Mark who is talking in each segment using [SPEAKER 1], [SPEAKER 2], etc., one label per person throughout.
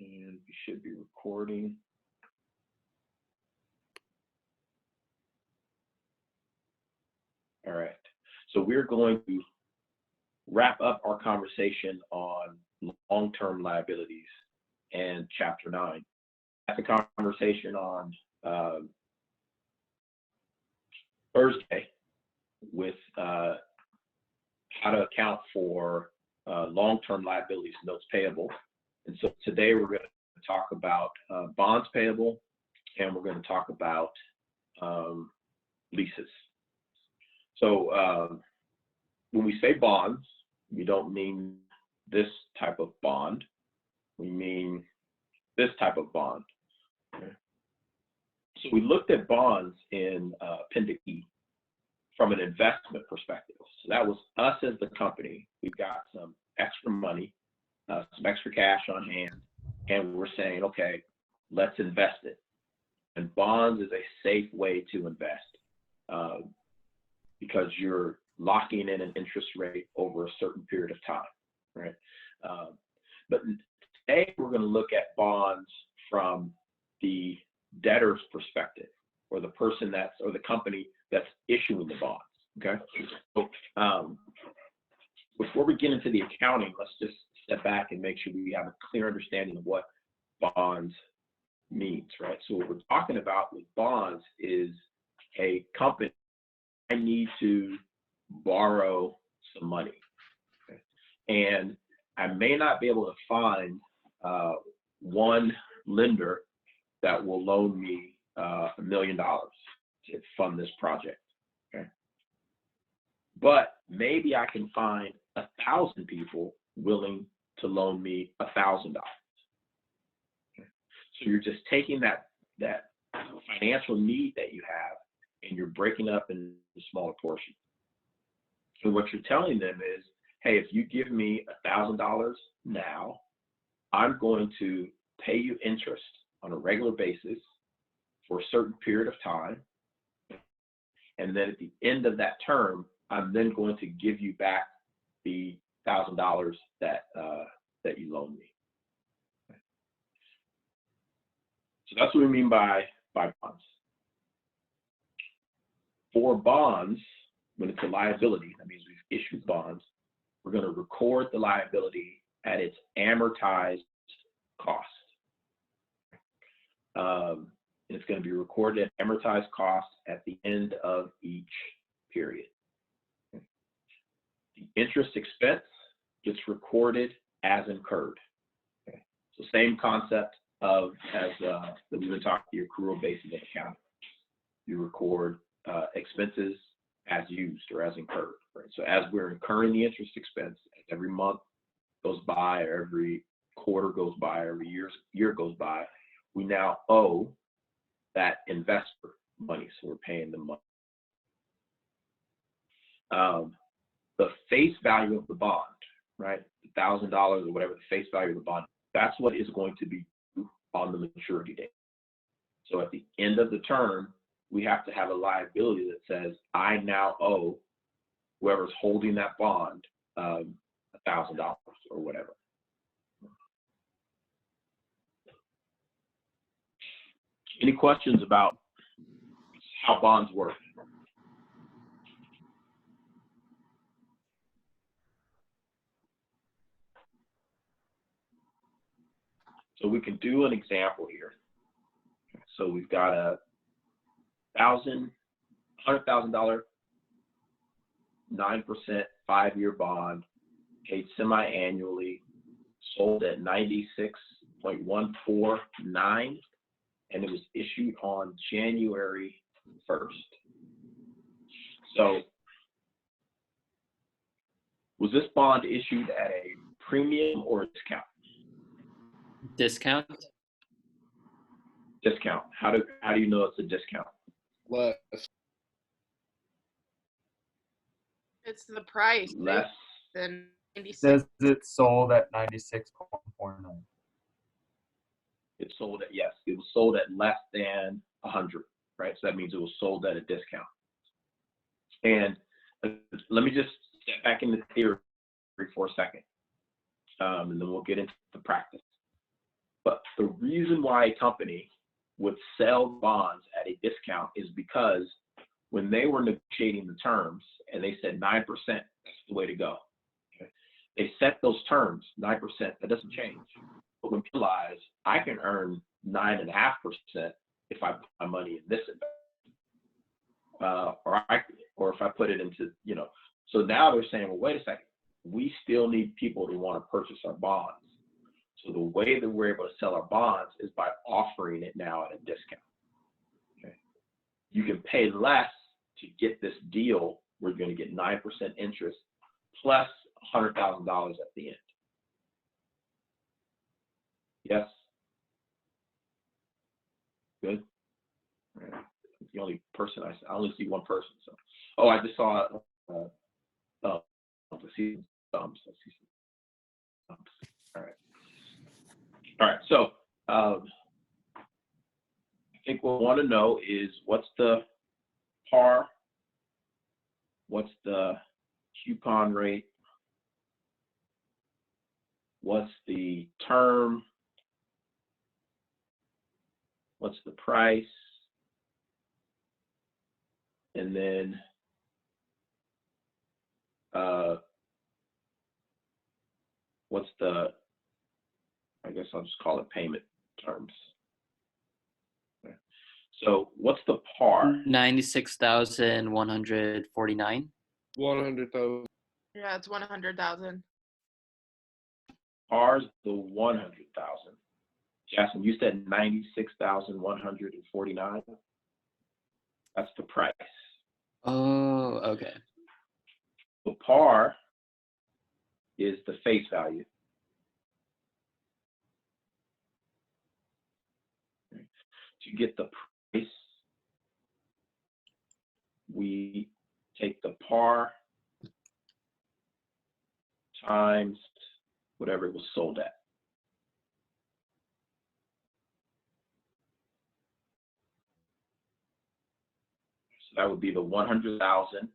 [SPEAKER 1] And we should be recording. All right. So we're going to wrap up our conversation on long-term liabilities and Chapter 9. That's a conversation on Thursday with how to account for long-term liabilities, notes payable. And so today we're going to talk about bonds payable, and we're going to talk about leases. So when we say bonds, we don't mean this type of bond. We mean this type of bond. Okay. So we looked at bonds in Appendix E from an investment perspective. So that was us as the company. We've got some extra money, some extra cash on hand, and we're saying, okay, let's invest it. And bonds is a safe way to invest because you're locking in an interest rate over a certain period of time, right? But today we're going to look at bonds from the debtor's perspective, or the person that's, or the company that's issuing the bonds, okay? So before we get into the accounting, let's just step back and make sure we have a clear understanding of what bonds means, right? So what we're talking about with bonds is a company, I need to borrow some money, okay? And I may not be able to find one lender that will loan me $1 million to fund this project, okay? But maybe I can find 1,000 people willing to loan me $1,000. Okay? So you're just taking that financial need that you have and you're breaking up into smaller portions. So what you're telling them is, hey, if you give me $1,000 now, I'm going to pay you interest on a regular basis for a certain period of time. And then at the end of that term, I'm then going to give you back the $1,000 that you loaned me. So that's what we mean by bonds. For bonds, when it's a liability, that means we've issued bonds, we're going to record the liability at its amortized cost. It's going to be recorded at amortized cost at the end of each period. The interest expense gets recorded as incurred. Okay. So same concept of that we've been talking, the accrual basis of accounting. You record expenses as used or as incurred. Right? So as we're incurring the interest expense, every month goes by, or every quarter goes by, or every year goes by, we now owe that investor money, so we're paying them money. The face value of the bond, right, $1,000 or whatever the face value of the bond, that's what is going to be due on the maturity date. So at the end of the term, we have to have a liability that says, I now owe whoever's holding that bond $1,000 or whatever. Any questions about how bonds work? So we can do an example here. So we've got a $100,000, 9% 5-year bond, paid semi-annually, sold at 96.149, and it was issued on January 1st. So was this bond issued at a premium or a discount?
[SPEAKER 2] Discount.
[SPEAKER 1] Discount. How do you know it's a discount?
[SPEAKER 3] Less.
[SPEAKER 4] It's the price.
[SPEAKER 1] Less.
[SPEAKER 4] Than 96.
[SPEAKER 3] Says it's sold at 96.49.
[SPEAKER 1] It sold at, yes, it was sold at less than 100, right? So that means it was sold at a discount. And let me just step back into theory for a second, and then we'll get into the practice. But the reason why a company would sell bonds at a discount is because when they were negotiating the terms and they said 9%, that's the way to go. Okay? They set those terms, 9%, that doesn't change. But when people realize I can earn 9.5% if I put my money in this investment, or if I put it into, so now they're saying, well, wait a second, we still need people to want to purchase our bonds. So the way that we're able to sell our bonds is by offering it now at a discount. Okay. You can pay less to get this deal. We're going to get 9% interest plus $100,000 at the end. Yes. Good. All right. The only person I only see one person. So, oh, I just saw. I see some thumbs. I see some thumbs. All right. All right. So, I think what we want to know is what's the par, what's the coupon rate, what's the term, what's the price, and then what's the, I guess I'll just call it payment terms. Okay. So what's the par?
[SPEAKER 2] 96,149.
[SPEAKER 3] 100,000.
[SPEAKER 4] Yeah, it's 100,000.
[SPEAKER 1] Par's the 100,000. Jasmine, you said 96,149. That's the price.
[SPEAKER 2] Oh, okay.
[SPEAKER 1] The par is the face value. To get the price, we take the par times whatever it was sold at. So that would be the 100,000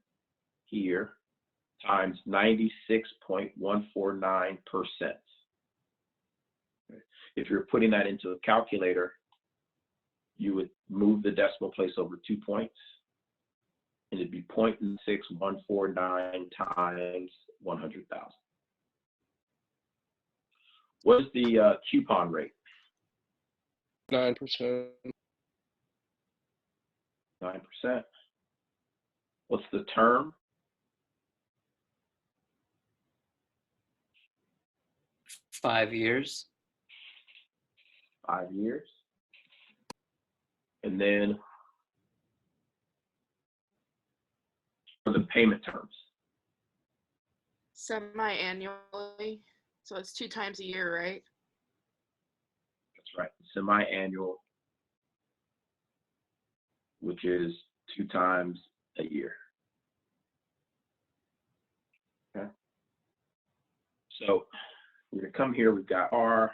[SPEAKER 1] here times 96.149%. If you're putting that into a calculator, you would move the decimal place over 2 points, and it'd be 0.6149 times 100,000. What is the coupon rate?
[SPEAKER 3] 9%.
[SPEAKER 1] 9%. What's the term?
[SPEAKER 2] 5 years.
[SPEAKER 1] 5 years. And then for the payment terms.
[SPEAKER 4] Semi-annually. So it's 2 times a year, right?
[SPEAKER 1] That's right. Semi-annual, which is 2 times a year. Okay. So we're going to come here. We've got R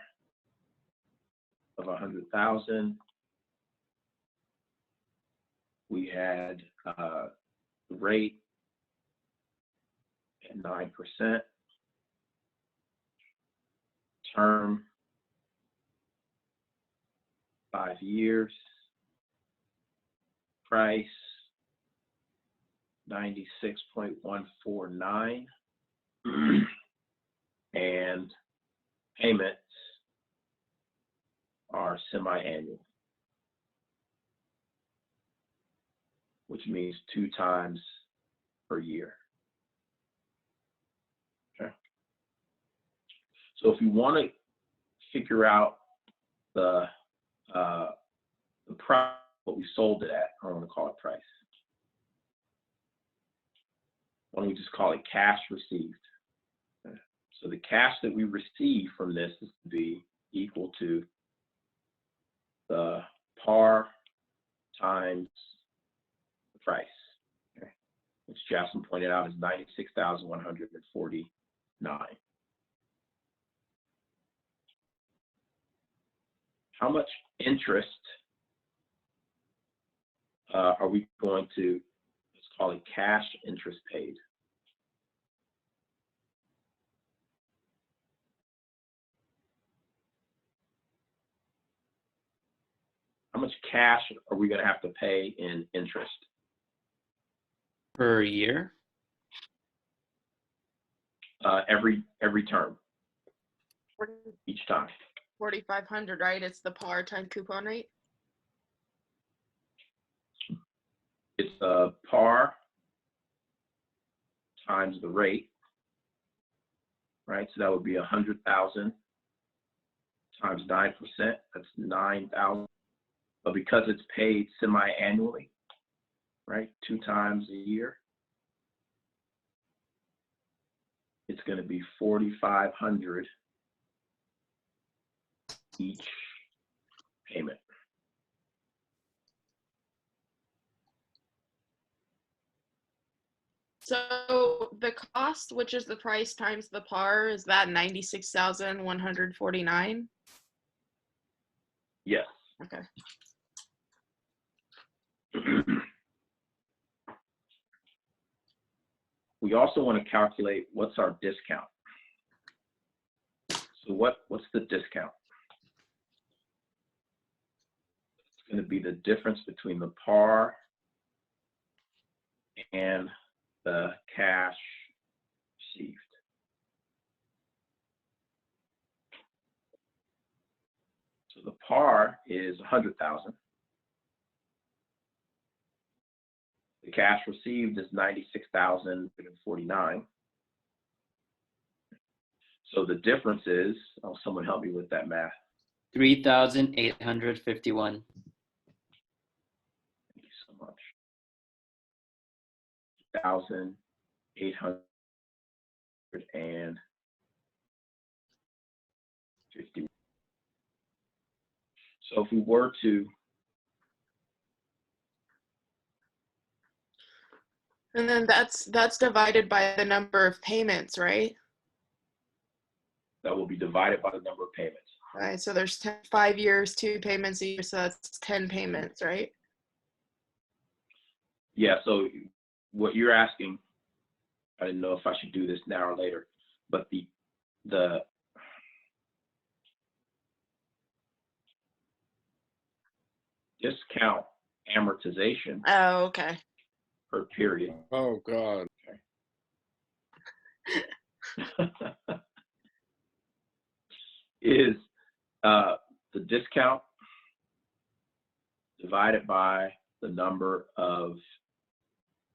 [SPEAKER 1] of 100,000. We had the rate at 9%. Term 5 years. Price 96.149. And payments are semi-annual, which means 2 times per year. Okay. So if you want to figure out the price, what we sold it at, I don't want to call it price. Why don't we just call it cash received? Okay. So the cash that we receive from this is to be equal to the par times the price, okay, which Jasmine pointed out is 96,149. How much interest are we going to, let's call it cash interest paid? much cash are we going to have to pay in interest?
[SPEAKER 2] Per year?
[SPEAKER 1] Every term, each time.
[SPEAKER 4] 4,500, right? It's the par time coupon rate.
[SPEAKER 1] It's par times the rate, right? So that would be 100,000 times 9%. That's 9,000. But because it's paid semi-annually, right, 2 times a year, it's going to be 4,500 each payment.
[SPEAKER 4] So the cost, which is the price times the par, is that 96,149?
[SPEAKER 1] Yes.
[SPEAKER 4] Okay.
[SPEAKER 1] We also want to calculate what's our discount. So what's the discount? It's going to be the difference between the par and the cash received. So the par is 100,000. The cash received is 96,049. So the difference is, oh, someone help me with that math.
[SPEAKER 2] 3,851.
[SPEAKER 1] Thank you so much. 1,850. So if we were to,
[SPEAKER 4] And then that's divided by the number of payments, right?
[SPEAKER 1] that will be divided by the number of payments.
[SPEAKER 4] Right. So there's 5 years, 2 payments a year, so that's 10 payments, right?
[SPEAKER 1] Yeah, so what you're asking, I didn't know if I should do this now or later, but the discount amortization
[SPEAKER 4] Oh, okay.
[SPEAKER 1] per period
[SPEAKER 3] Oh God.
[SPEAKER 1] is the discount divided by the number of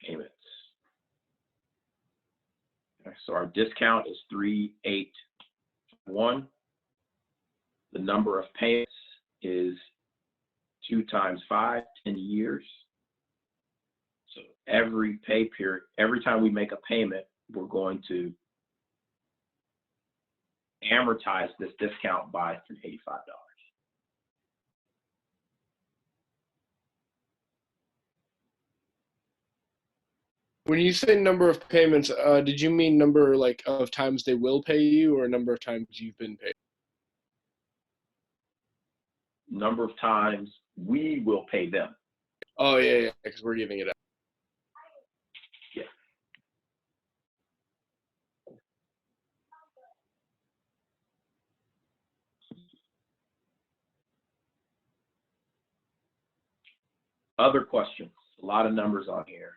[SPEAKER 1] payments. Okay, so our discount is 3,851. The number of payments is 2 times 5, 10 years. So every pay period, every time we make a payment, we're going to amortize this discount by $385.
[SPEAKER 5] When you say number of payments, did you mean number like of times they will pay you, or number of times you've been paid?
[SPEAKER 1] Number of times we will pay them.
[SPEAKER 5] Oh yeah, because we're giving it out.
[SPEAKER 1] Yeah. Other questions? A lot of numbers on here.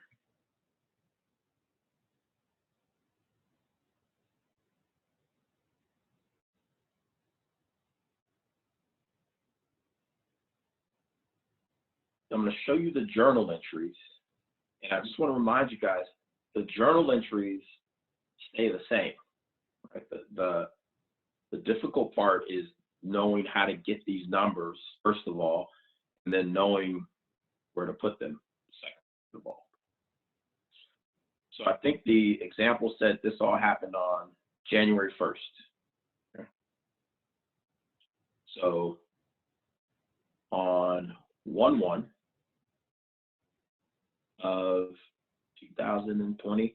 [SPEAKER 1] I'm going to show you the journal entries. And I just want to remind you guys, the journal entries stay the same. Right? The difficult part is knowing how to get these numbers, first of all, and then knowing where to put them, second of all. So I think the example said this all happened on January 1st. Okay. So on 1/1 of 2020,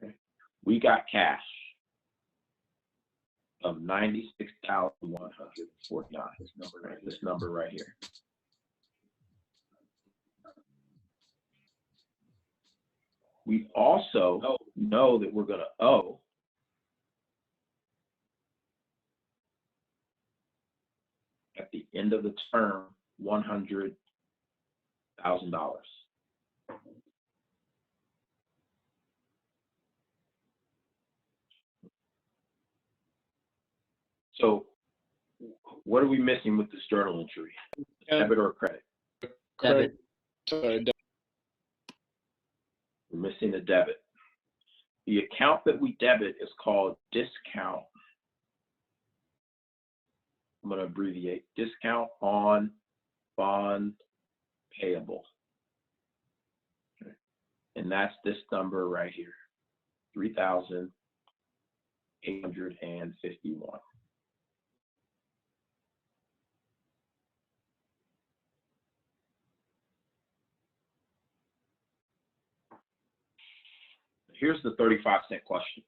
[SPEAKER 1] okay, we got cash of 96,149. This number right here. We also know that we're going to owe at the end of the term $100,000. So what are we missing with this journal entry? Debit or credit?
[SPEAKER 2] Debit.
[SPEAKER 5] Sorry,
[SPEAKER 1] We're missing a debit. The account that we debit is called discount. I'm going to abbreviate discount on bond payable. Okay. And that's this number right here, 3,851. Here's the 35-cent question.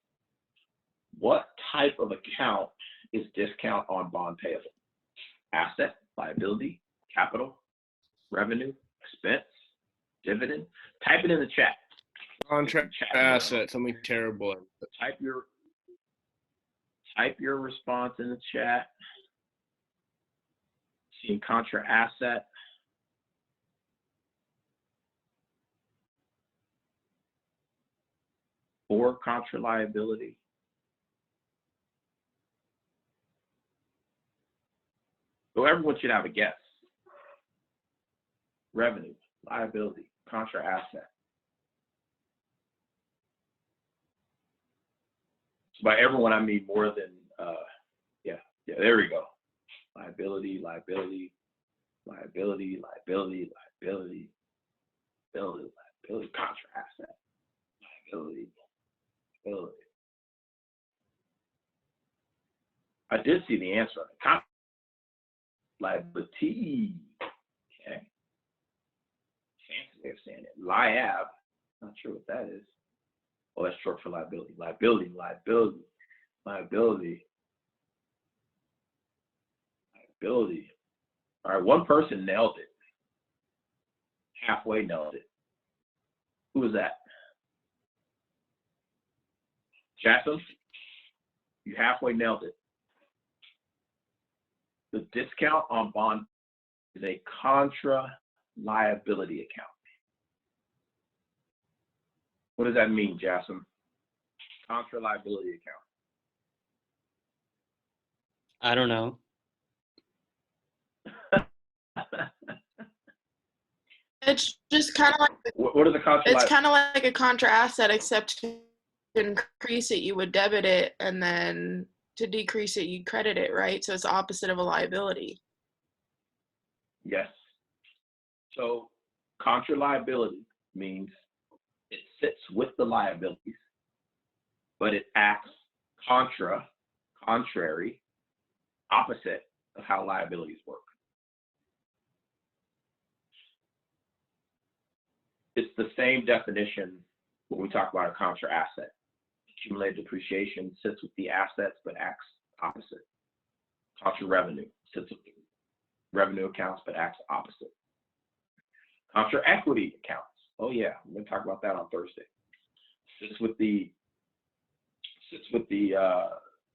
[SPEAKER 1] What type of account is discount on bond payable? Asset, liability, capital, revenue, expense, dividend? Type it in the chat.
[SPEAKER 5] contract asset, something terrible.
[SPEAKER 1] Type your response in the chat. Seeing contra asset. Or contra liability. So everyone should have a guess. Revenue, liability, contra asset. So by everyone, I mean more than, yeah, there we go. Liability, liability, liability, liability, liability, liability, liability, contra asset, liability, liability. I did see the answer. Liability. Okay. Fancy way of saying it. Liab. Not sure what that is. Oh, that's short for liability. Liability, liability, liability, liability. All right, one person nailed it. Halfway nailed it. Who was that? Jackson? You halfway nailed it. The discount on bond is a contra liability account. What does that mean, Jackson? Contra liability account.
[SPEAKER 2] I don't know.
[SPEAKER 4] It's just kind of like
[SPEAKER 1] What is a contra?
[SPEAKER 4] it's kind of like a contra asset, except to increase it, you would debit it, and then to decrease it, you credit it, right? So it's the opposite of a liability.
[SPEAKER 1] Yes. So contra liability means it sits with the liabilities, but it acts contrary, opposite of how liabilities work. It's the same definition when we talk about a contra asset. Accumulated depreciation sits with the assets but acts opposite. Contra revenue sits with the revenue accounts but acts opposite. Contra equity accounts. Oh yeah, we're going to talk about that on Thursday. Sits with the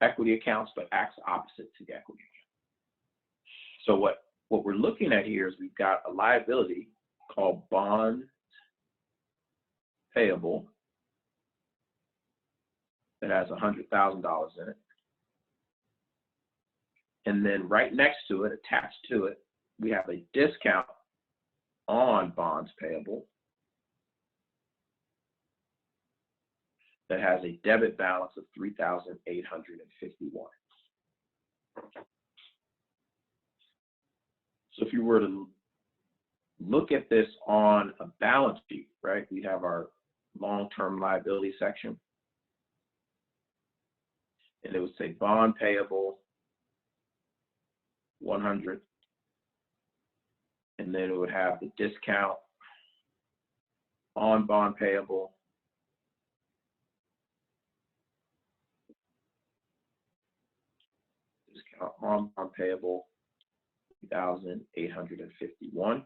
[SPEAKER 1] equity accounts but acts opposite to the equity account. So what we're looking at here is we've got a liability called bond payable that has $100,000 in it. And then right next to it, attached to it, we have a discount on bonds payable that has a debit balance of $3,851. So if you were to look at this on a balance sheet, right, we have our long-term liability section, and it would say bond payable 100, and then it would have the discount on bond payable on bond payable 3,851.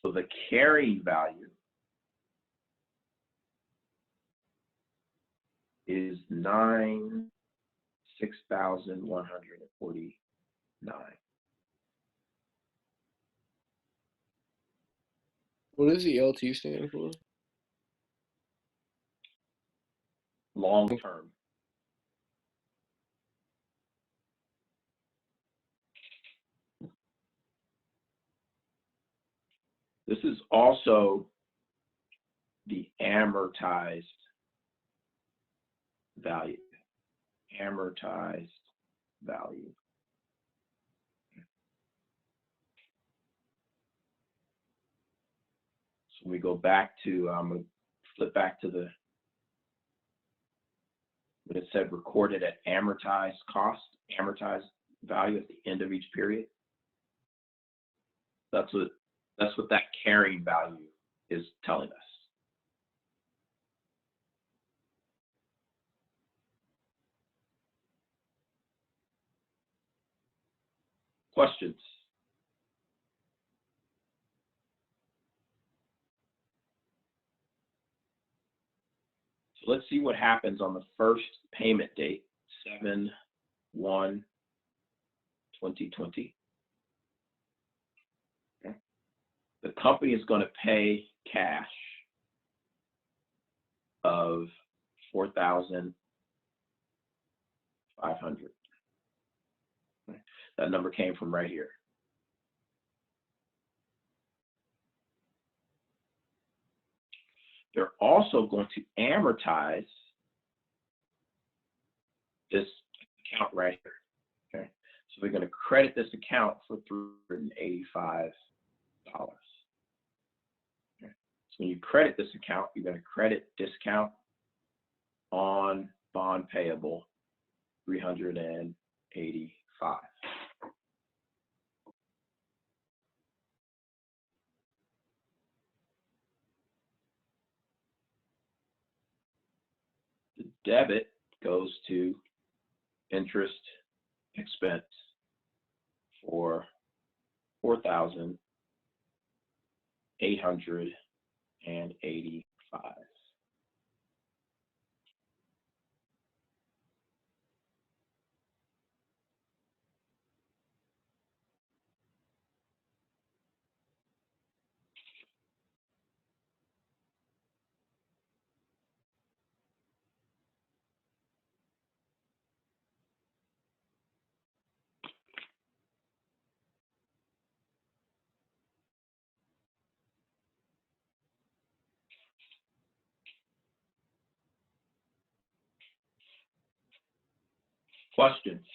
[SPEAKER 1] So the carrying value is $6,149.
[SPEAKER 5] What does the LT stand for?
[SPEAKER 1] Long term. This is also the amortized value. Amortized value. So we go back to, I'm going to flip back to the, when it said recorded at amortized cost, amortized value at the end of each period. That's what that carrying value is telling us. Questions? So let's see what happens on the first payment date, 7/1/2020. Okay. The company is going to pay cash of $4,500. Okay. That number came from right here. They're also going to amortize this account right here. Okay, so we're going to credit this account for $385. Okay. So when you credit this account, you're going to credit discount on bond payable $385. The debit goes to interest expense for $4,885. Questions?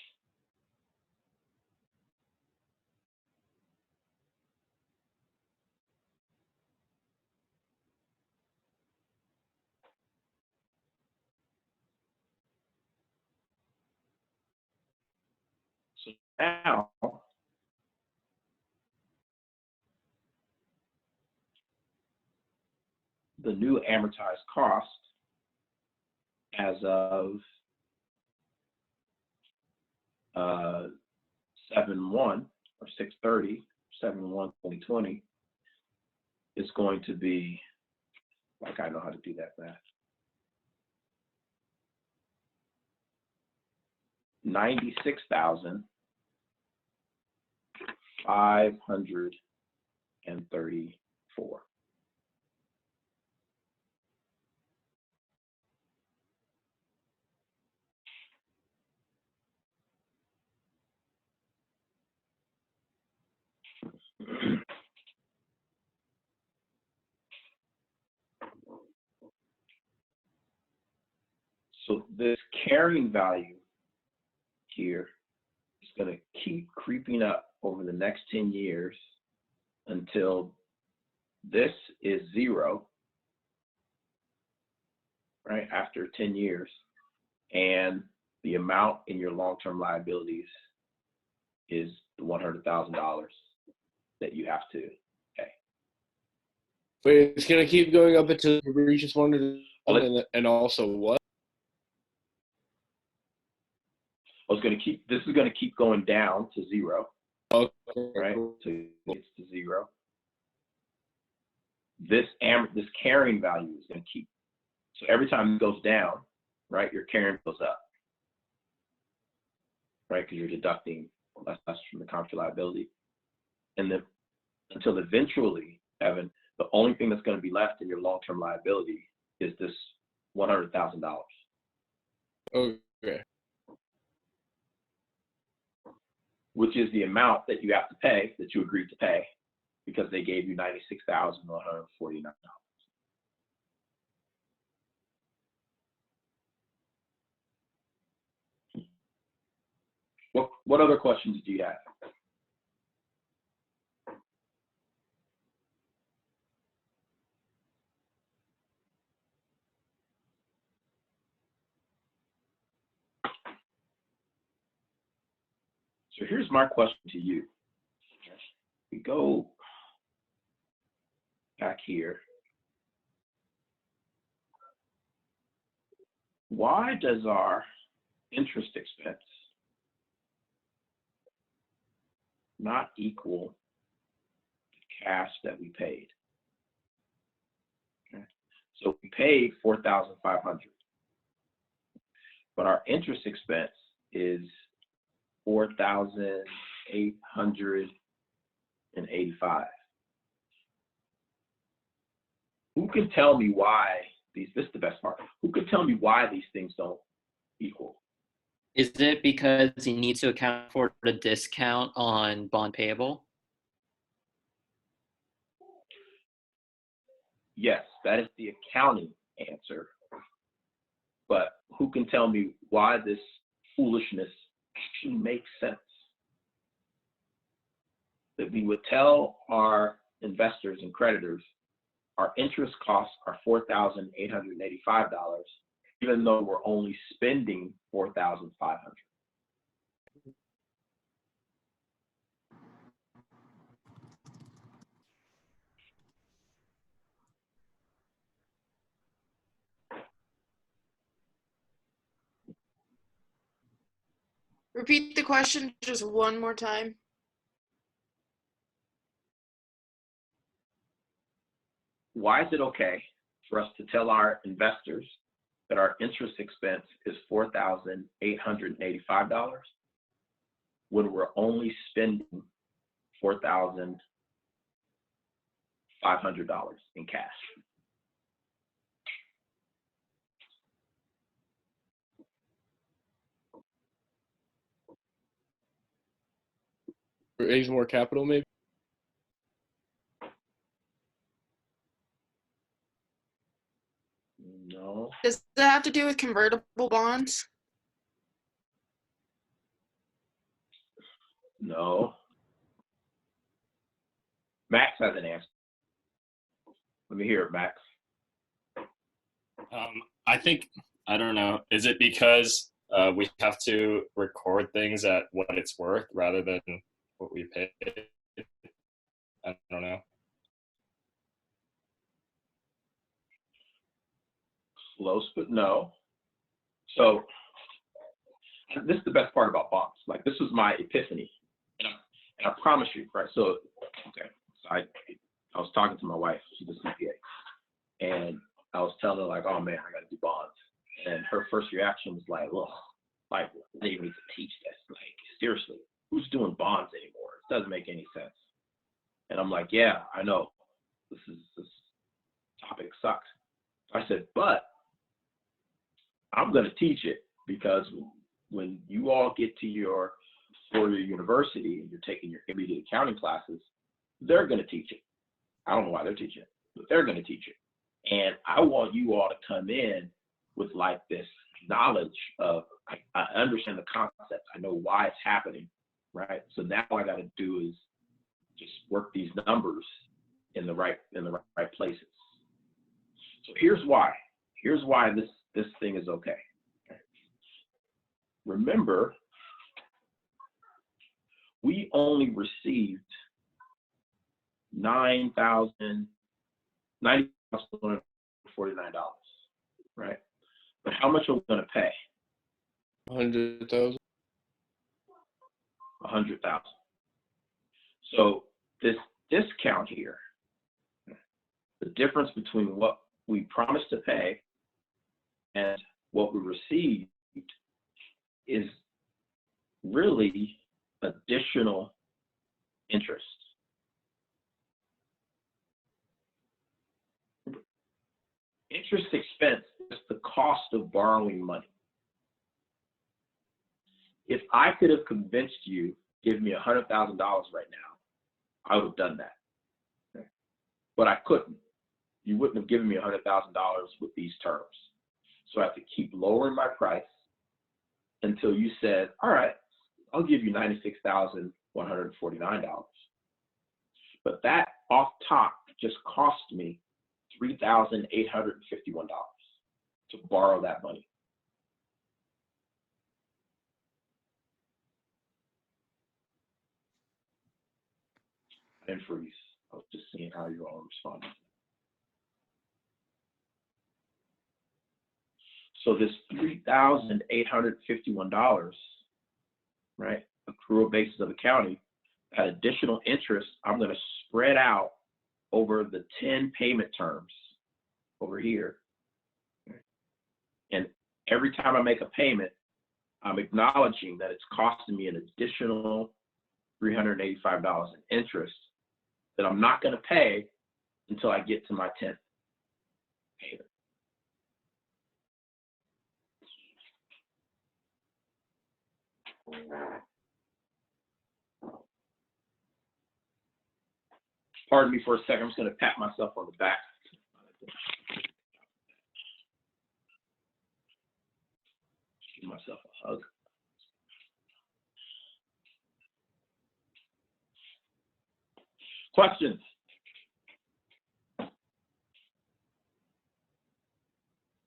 [SPEAKER 1] So now, the new amortized cost as of 7/1 or 6/30, 7/1/2020 is going to be, like I know how to do that math, $96,534. So this carrying value here is going to keep creeping up over the next 10 years until this is zero, right, after 10 years, and the amount in your long-term liabilities is the $100,000 that you have to pay.
[SPEAKER 5] Wait, it's gonna keep going up until it reaches 100, and also what?
[SPEAKER 1] This is going to keep going down to zero,
[SPEAKER 5] Okay.
[SPEAKER 1] right? So it gets to zero. This carrying value is going to keep. So every time it goes down, right, your carrying goes up, right? Because you're deducting less from the contract liability, and then until eventually, Evan, The only thing that's going to be left in your long-term liability is this $100,000.
[SPEAKER 5] Okay.
[SPEAKER 1] Which is the amount that you have to pay, that you agreed to pay, because they gave you $96,149. What other questions do you have? So here's my question to you. We go back here. Why does our interest expense not equal the cash that we paid? Okay. So we paid $4,500, but our interest expense is $4,885. Who can tell me why these? This is the best part. Who can tell me why these things don't equal?
[SPEAKER 2] Is it because you need to account for the discount on bond payable?
[SPEAKER 1] Yes, that is the accounting answer. But who can tell me why this foolishness actually makes sense? That we would tell our investors and creditors our interest costs are $4,885, even though we're only spending $4,500.
[SPEAKER 4] Repeat the question just one more time.
[SPEAKER 1] Why is it okay for us to tell our investors that our interest expense is $4,885 when we're only spending $4,500 in cash?
[SPEAKER 5] Raise more capital, maybe.
[SPEAKER 1] No.
[SPEAKER 4] Does that have to do with convertible bonds?
[SPEAKER 1] No. Max has an answer. Let me hear it, Max.
[SPEAKER 6] I think, I don't know. Is it because we have to record things at what it's worth rather than what we pay? I don't know.
[SPEAKER 1] Close, but no. So this is the best part about bonds. Like, this was my epiphany, and I promise you, right? So, okay, so I was talking to my wife. She's a CPA, and I was telling her, like, oh man, I got to do bonds. And her first reaction was like, well, like, they need to teach this. Like, seriously, who's doing bonds anymore? It doesn't make any sense. And I'm like, yeah, I know. This topic sucks. So I said, but I'm going to teach it, because when you all get to your 4-year university and you're taking your intermediate accounting classes, they're going to teach it. I don't know why they're teaching it, but they're going to teach it. And I want you all to come in with like this knowledge of, I understand the concept. I know why it's happening, right? So now all I got to do is just work these numbers in the right places. So here's why. Here's why this thing is okay. Remember, we only received $90,149, right? But how much are we going to pay?
[SPEAKER 5] 100,000.
[SPEAKER 1] 100,000. So this discount here, the difference between what we promised to pay and what we received, is really additional interest. interest expense is the cost of borrowing money. If I could have convinced you, give me $100,000 right now, I would have done that. Okay. But I couldn't. You wouldn't have given me $100,000 with these terms. So I have to keep lowering my price until you said, all right, I'll give you $96,149. But that off top just cost me $3,851 to borrow that money. I didn't freeze. I was just seeing how you all responded. So this $3,851, right, accrual basis of accounting, that additional interest, I'm going to spread out over the 10 payment terms over here. And every time I make a payment, I'm acknowledging that it's costing me an additional $385 in interest that I'm not going to pay until I get to my 10th payment. Pardon me for a second. I'm just going to pat myself on the back. Give myself a hug. Questions?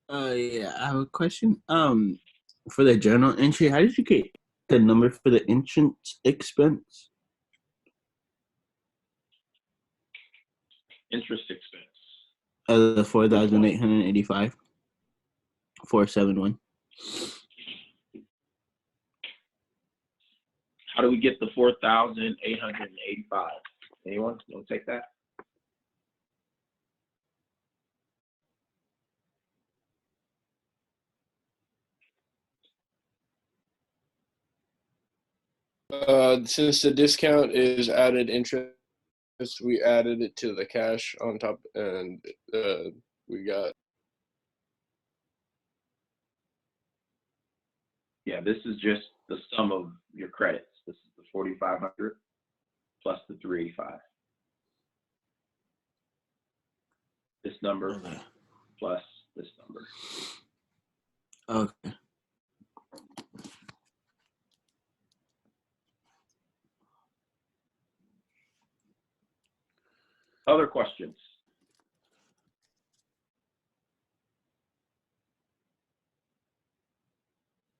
[SPEAKER 7] Yeah, I have a question. For the journal entry, how did you get the number for the insurance expense?
[SPEAKER 1] Interest expense.
[SPEAKER 7] The 4,885. 471.
[SPEAKER 1] How do we get the 4,885? Anyone? You want to take that?
[SPEAKER 5] Since the discount is added interest, we added it to the cash on top, and we got.
[SPEAKER 1] Yeah, this is just the sum of your credits. This is the 4,500 plus the 385. This number
[SPEAKER 7] Okay.
[SPEAKER 1] plus this number.
[SPEAKER 7] Okay.
[SPEAKER 1] Other questions?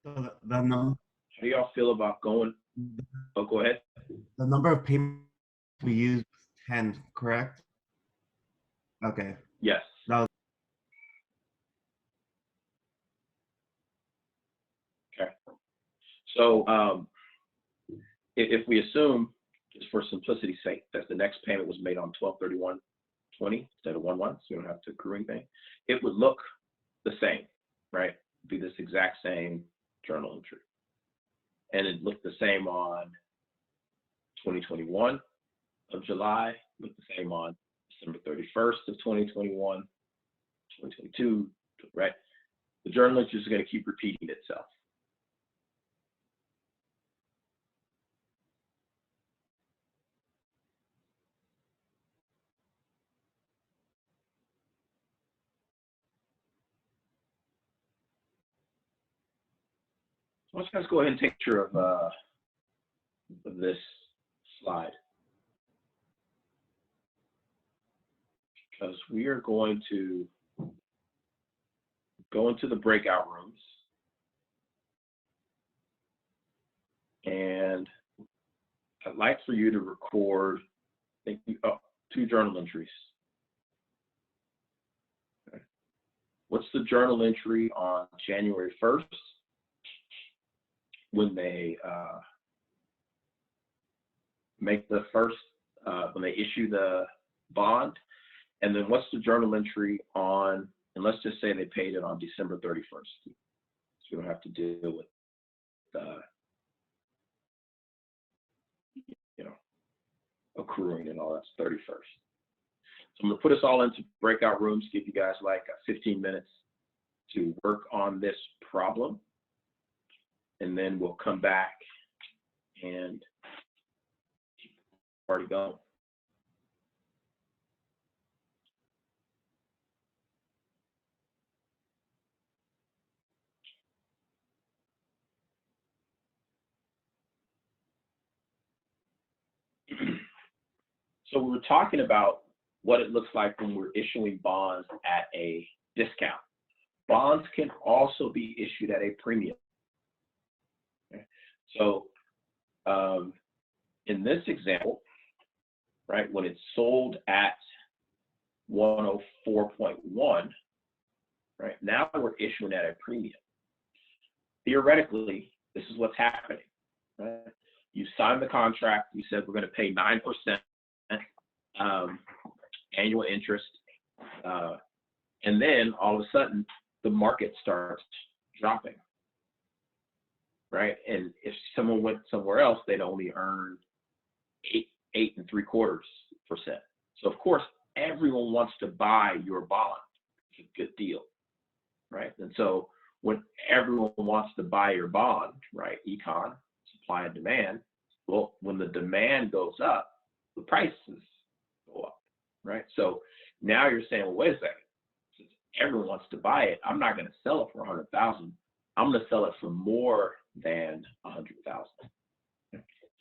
[SPEAKER 8] The
[SPEAKER 1] How do y'all feel about going? Oh, go ahead.
[SPEAKER 8] number of payments we used was 10, correct? Okay.
[SPEAKER 1] Yes.
[SPEAKER 8] That was
[SPEAKER 1] Okay. So if we assume, just for simplicity's sake, that the next payment was made on 12/31/20 instead of 1/1, so you don't have to accrue anything, it would look the same, right? Be this exact same journal entry. And it looked the same on 2021 of July, looked the same on December 31st of 2021, 2022, right? The journal entry is going to keep repeating itself. So let's just go ahead and take a picture of this slide, because we are going to go into the breakout rooms, and I'd like for you to record, I think, 2 journal entries. Okay. What's the journal entry on January 1st when they make the first, when they issue the bond? And then what's the journal entry on, and let's just say they paid it on December 31st. So you don't have to deal with accruing and all that's 31st. So I'm gonna put us all into breakout rooms, give you guys like 15 minutes to work on this problem. And then we'll come back and keep the party going. So we were talking about what it looks like when we're issuing bonds at a discount. Bonds can also be issued at a premium. Okay. So in this example, right, when it's sold at 104.1, right, now we're issuing at a premium. Theoretically, this is what's happening. Right? You signed the contract, you said we're going to pay 9% annual interest, and then all of a sudden the market starts dropping, right? And if someone went somewhere else, they'd only earn 8.75%. So of course everyone wants to buy your bond. It's a good deal, right? And so when everyone wants to buy your bond, right, econ, supply and demand, well, when the demand goes up, the prices go up, right? So now you're saying, well, wait a second, since everyone wants to buy it, I'm not going to sell it for 100,000. I'm going to sell it for more than 100,000.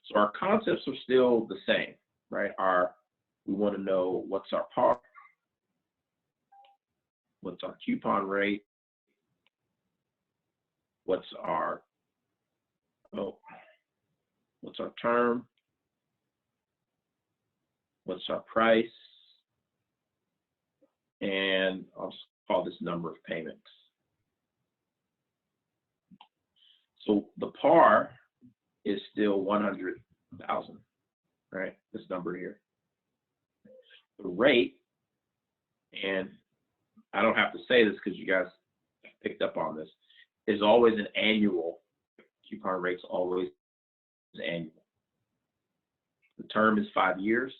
[SPEAKER 1] So our concepts are still the same, right? We want to know what's our par, what's our coupon rate, what's our term, what's our price, and I'll just call this number of payments. So the par is still 100,000, right? This number here. The rate, and I don't have to say this because you guys picked up on this, is always an annual. Coupon rate's always annual. The term is 5 years.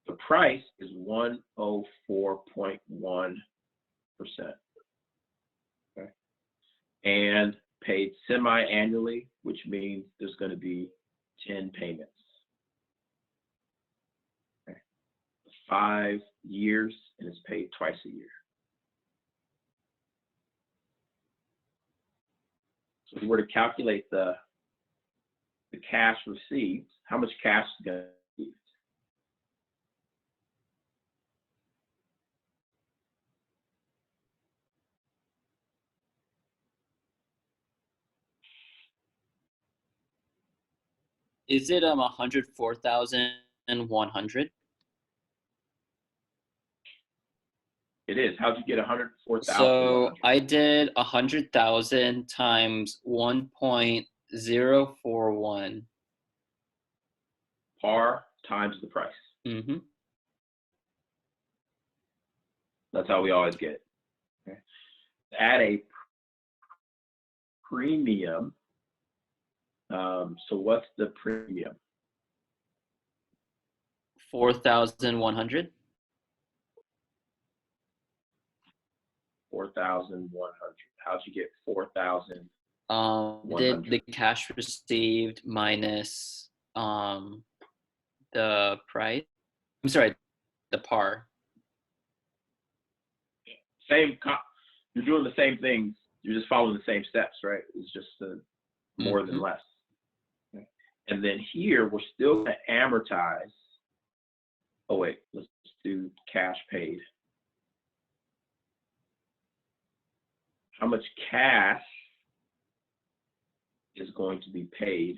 [SPEAKER 1] The price is 104.1%. Okay. And paid semi-annually, which means there's going to be 10 payments. Okay. 5 years, and it's paid twice a year. So if we were to calculate the cash received, how much cash is going to be received?
[SPEAKER 2] Is it 104,100?
[SPEAKER 1] It is. How'd you get 104,000?
[SPEAKER 2] So I did 100,000 times 1.041.
[SPEAKER 1] Par times the price.
[SPEAKER 2] Mm-hmm.
[SPEAKER 1] That's how we always get it. Okay. Add a premium. So what's the premium?
[SPEAKER 2] 4,100.
[SPEAKER 1] 4,100. How'd you get 4,000?
[SPEAKER 2] Did the cash received minus the price? I'm sorry, the par.
[SPEAKER 1] You're doing the same things. You're just following the same steps, right? It's just more than less. Okay. And then here we're still going to amortize. Oh wait, let's do cash paid. How much cash is going to be paid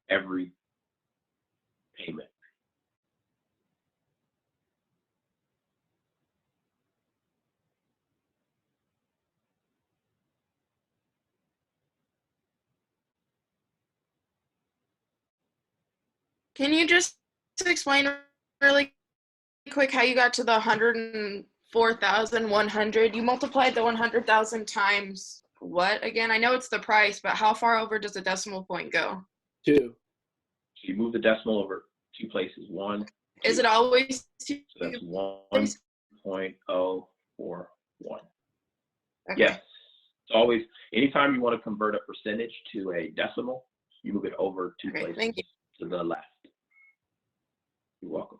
[SPEAKER 1] every payment?
[SPEAKER 4] Can you just explain really quick how you got to the 104,100? You multiplied the 100,000 times what again? I know it's the price, but how far over does the decimal point go?
[SPEAKER 5] 2.
[SPEAKER 1] So you move the decimal over 2 places. 1
[SPEAKER 4] Is it always two?
[SPEAKER 1] So that's 1.041.
[SPEAKER 4] Okay.
[SPEAKER 1] Yes. It's always, anytime you want to convert a percentage to a decimal, you move it over two
[SPEAKER 4] Okay,
[SPEAKER 1] places
[SPEAKER 4] thank you.
[SPEAKER 1] to the left. You're welcome.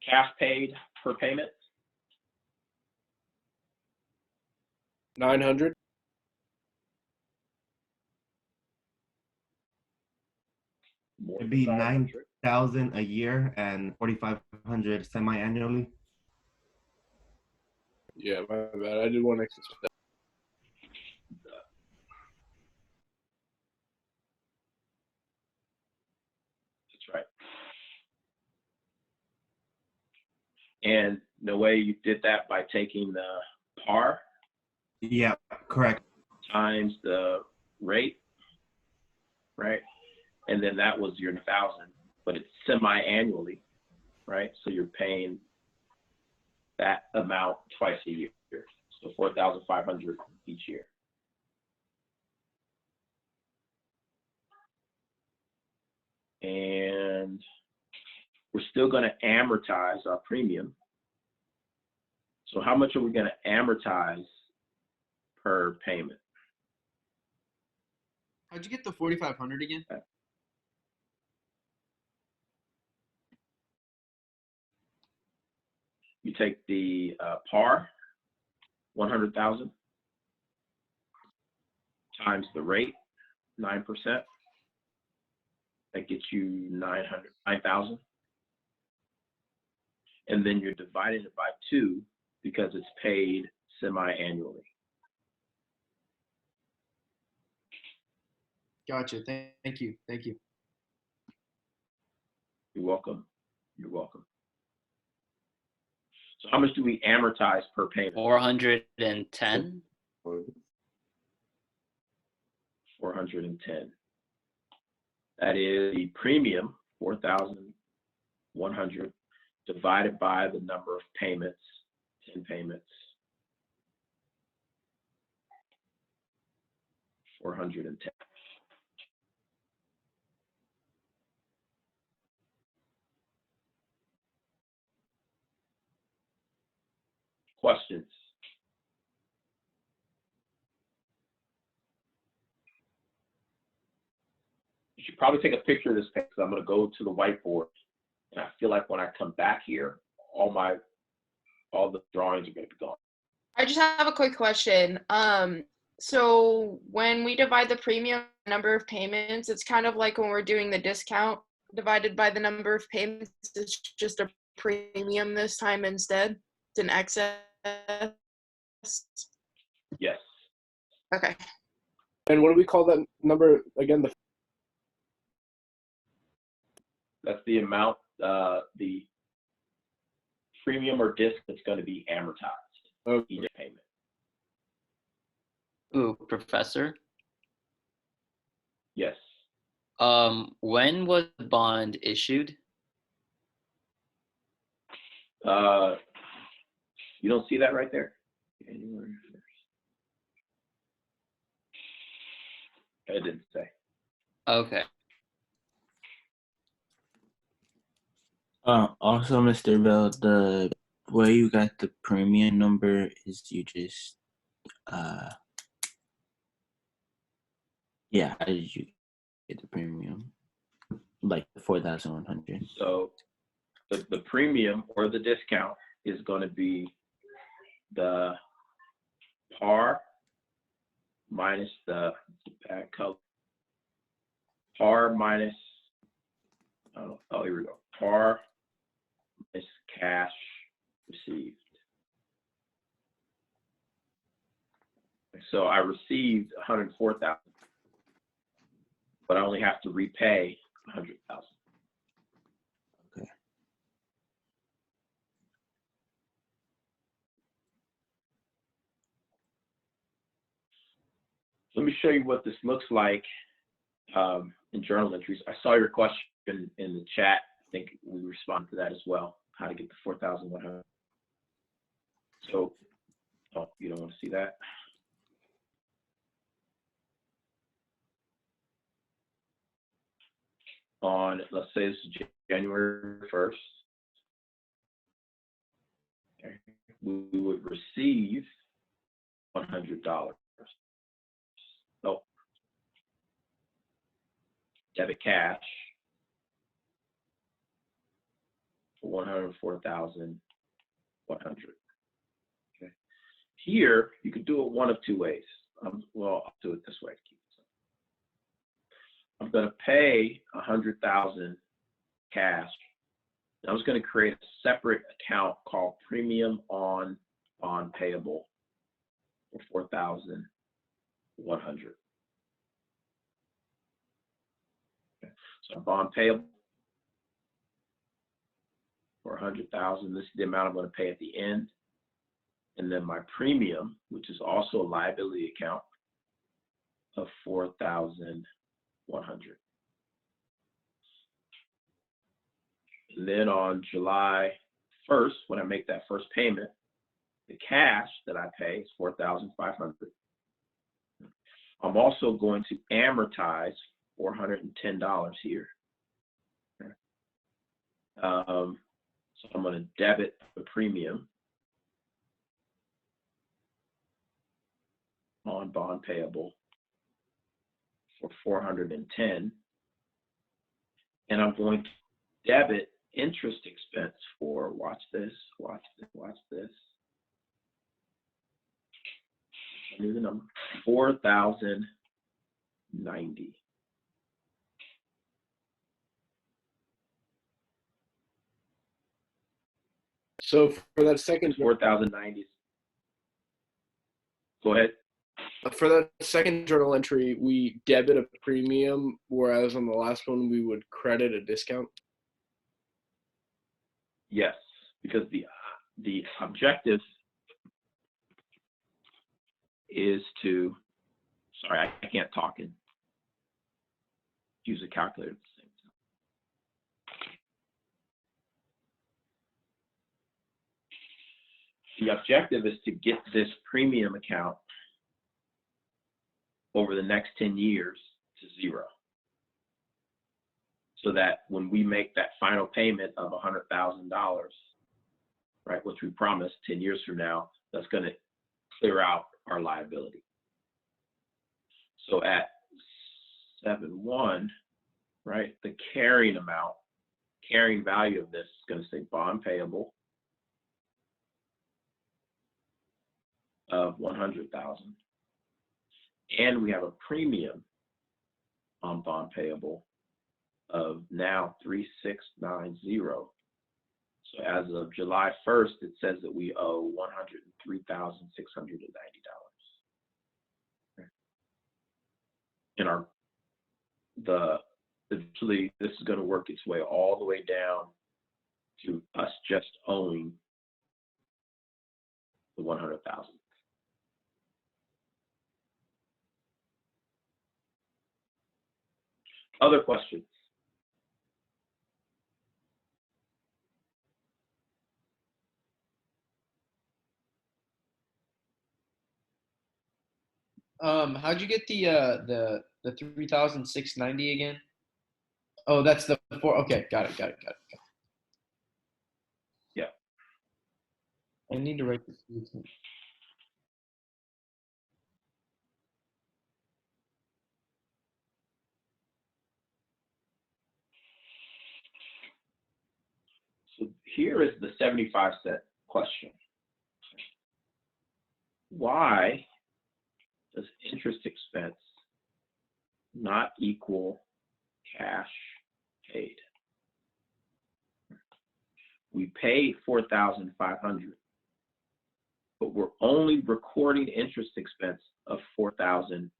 [SPEAKER 1] Cash paid per payment,
[SPEAKER 5] 900.
[SPEAKER 1] more
[SPEAKER 8] It'd
[SPEAKER 1] than
[SPEAKER 8] be
[SPEAKER 1] 500.
[SPEAKER 8] 9,000 a year and 4,500 semi-annually.
[SPEAKER 5] Yeah, my bad. I did one extra step.
[SPEAKER 1] That's right. And the way you did that by taking the par
[SPEAKER 8] Yeah, correct.
[SPEAKER 1] times the rate, right? And then that was your 1,000, but it's semi-annually, right? So you're paying that amount twice a year, so 4,500 each year. And we're still going to amortize our premium. So how much are we going to amortize per payment?
[SPEAKER 9] How'd you get the 4,500 again?
[SPEAKER 1] You take the par, 100,000, times the rate, 9%. That gets you 9,000. And then you're dividing it by 2 because it's paid semi-annually.
[SPEAKER 9] Gotcha. Thank you. Thank you.
[SPEAKER 1] You're welcome. You're welcome. So how much do we amortize per payment?
[SPEAKER 2] 410.
[SPEAKER 1] 410. That is the premium, 4,100, divided by the number of payments, 10 payments. 410. Questions? You should probably take a picture of this page because I'm going to go to the whiteboard. And I feel like when I come back here, all the drawings are going to be gone.
[SPEAKER 4] I just have a quick question. So when we divide the premium number of payments, it's kind of like when we're doing the discount divided by the number of payments. It's just a premium this time instead. It's an excess.
[SPEAKER 1] Yes.
[SPEAKER 4] Okay.
[SPEAKER 5] And what do we call that number again?
[SPEAKER 1] That's the amount, the premium or disc that's going to be amortized each payment.
[SPEAKER 2] Ooh, professor.
[SPEAKER 1] Yes.
[SPEAKER 2] When was the bond issued?
[SPEAKER 1] You don't see that right there? January 1st. It didn't say.
[SPEAKER 2] Okay.
[SPEAKER 7] Also, Mr. Bell, the way you got the premium number is you just, yeah, how did you get the premium? Like 4,100.
[SPEAKER 1] So the premium or the discount is going to be the par minus the bad color. Par minus, oh, here we go. Par minus cash received. So I received 104,000, but I only have to repay 100,000.
[SPEAKER 7] Okay.
[SPEAKER 1] Let me show you what this looks like in journal entries. I saw your question in the chat. I think we responded to that as well, how to get the 4,100. So, oh, you don't want to see that? on, let's say this is January 1st, okay, we would receive $100. So debit cash for $104,100. Okay. Here, you could do it one of two ways. Well, I'll do it this way. I'm going to pay $100,000 cash. I was going to create a separate account called Premium on Bond Payable for $4,100. Okay. So bond payable for $100,000. This is the amount I'm going to pay at the end, and then my premium, which is also a liability account, of $4,100. And then on July 1st, when I make that first payment, the cash that I pay is $4,500. I'm also going to amortize $410 here. So I'm going to debit the premium on bond payable for $410, and I'm going to debit interest expense for, watch this, I knew the number, $4,090.
[SPEAKER 5] So for that second,
[SPEAKER 1] 4,090. Go ahead.
[SPEAKER 5] for that second journal entry, we debit a premium, whereas on the last one we would credit a discount.
[SPEAKER 1] Yes, because the objective is to, sorry, I can't talk and use a calculator at the same time. The objective is to get this premium account over the next 10 years to zero, so that when we make that final payment of $100,000, right, which we promised 10 years from now, that's going to clear out our liability. So at 7/1, right, the carrying value of this is going to say bond payable of $100,000, and we have a premium on bond payable of now $3,690. So as of July 1st, it says that we owe $103,690. And eventually this is going to work its way all the way down to us just owing the $100,000. Other questions?
[SPEAKER 9] How'd you get the 3,690 again? Oh, that's the four. Okay, got it.
[SPEAKER 1] Yeah.
[SPEAKER 9] I need to write this.
[SPEAKER 1] So here is the 75-cent question. Why does interest expense not equal cash paid? We paid $4,500, but we're only recording interest expense of $4,090.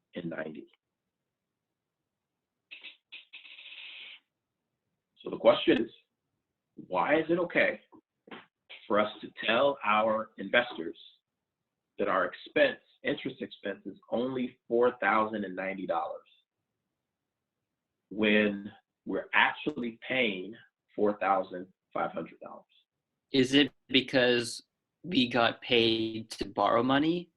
[SPEAKER 1] So the question is, why is it okay for us to tell our investors that our interest expense is only $4,090 when we're actually paying $4,500?
[SPEAKER 2] Is it because we got paid to borrow money?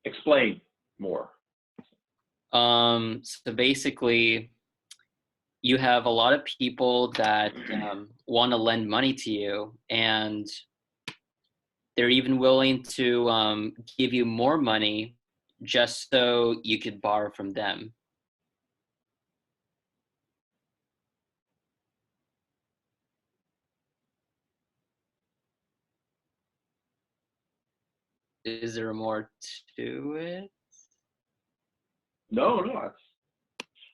[SPEAKER 1] Explain more.
[SPEAKER 2] So basically, you have a lot of people that want to lend money to you, and they're even willing to give you more money just so you could borrow from them. Is there more to it?
[SPEAKER 1] No,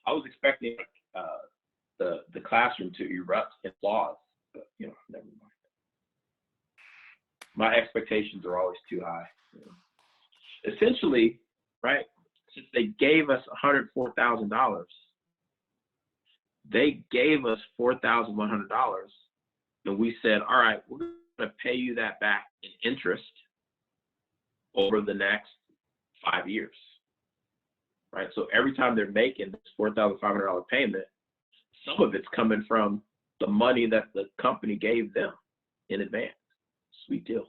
[SPEAKER 1] I was expecting the classroom to erupt in applause, but you know, never mind. My expectations are always too high. You know. Essentially, right? Since they gave us $104,000, they gave us $4,100, and we said, all right, we're going to pay you that back in interest over the next 5 years. Right? So every time they're making this $4,500 payment, some of it's coming from the money that the company gave them in advance. Sweet deal.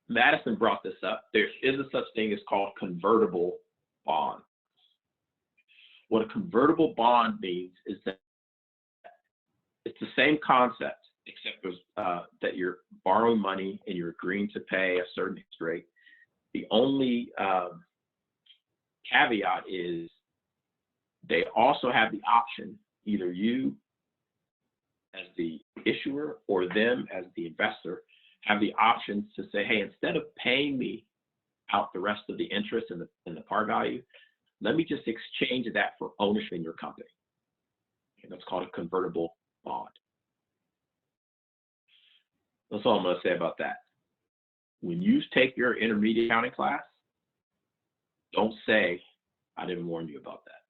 [SPEAKER 1] Madison brought this up. There is a such thing as called convertible bond. What a convertible bond means is that it's the same concept, except that you're borrowing money and you're agreeing to pay a certain interest rate. The only caveat is they also have the option, either you as the issuer or them as the investor, have the options to say, hey, instead of paying me out the rest of the interest and the par value, let me just exchange that for ownership in your company. And that's called a convertible bond. That's all I'm going to say about that. When you take your intermediate accounting class, don't say, I didn't warn you about that.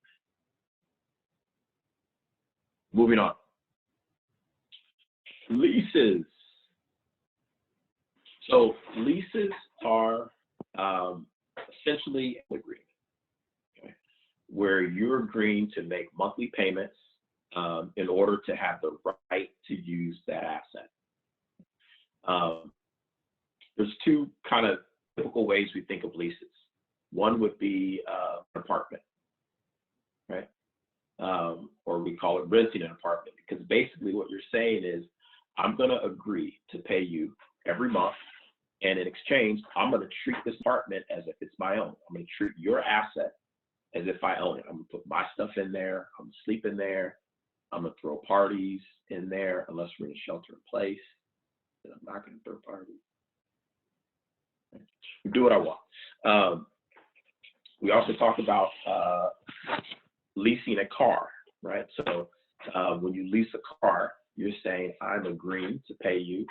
[SPEAKER 1] Moving on. Leases. So leases are essentially an agreement, okay, where you're agreeing to make monthly payments in order to have the right to use that asset. There's two kind of typical ways we think of leases. One would be an apartment, right? Or we call it renting an apartment, because basically what you're saying is, I'm going to agree to pay you every month, and in exchange, I'm going to treat this apartment as if it's my own. I'm going to treat your asset as if I own it. I'm going to put my stuff in there. I'm going to sleep in there. I'm going to throw parties in there, unless we're in a shelter in place. And I'm not going to throw parties. Do what I want. We also talk about leasing a car, right? So when you lease a car, you're saying, I'm agreeing to pay you a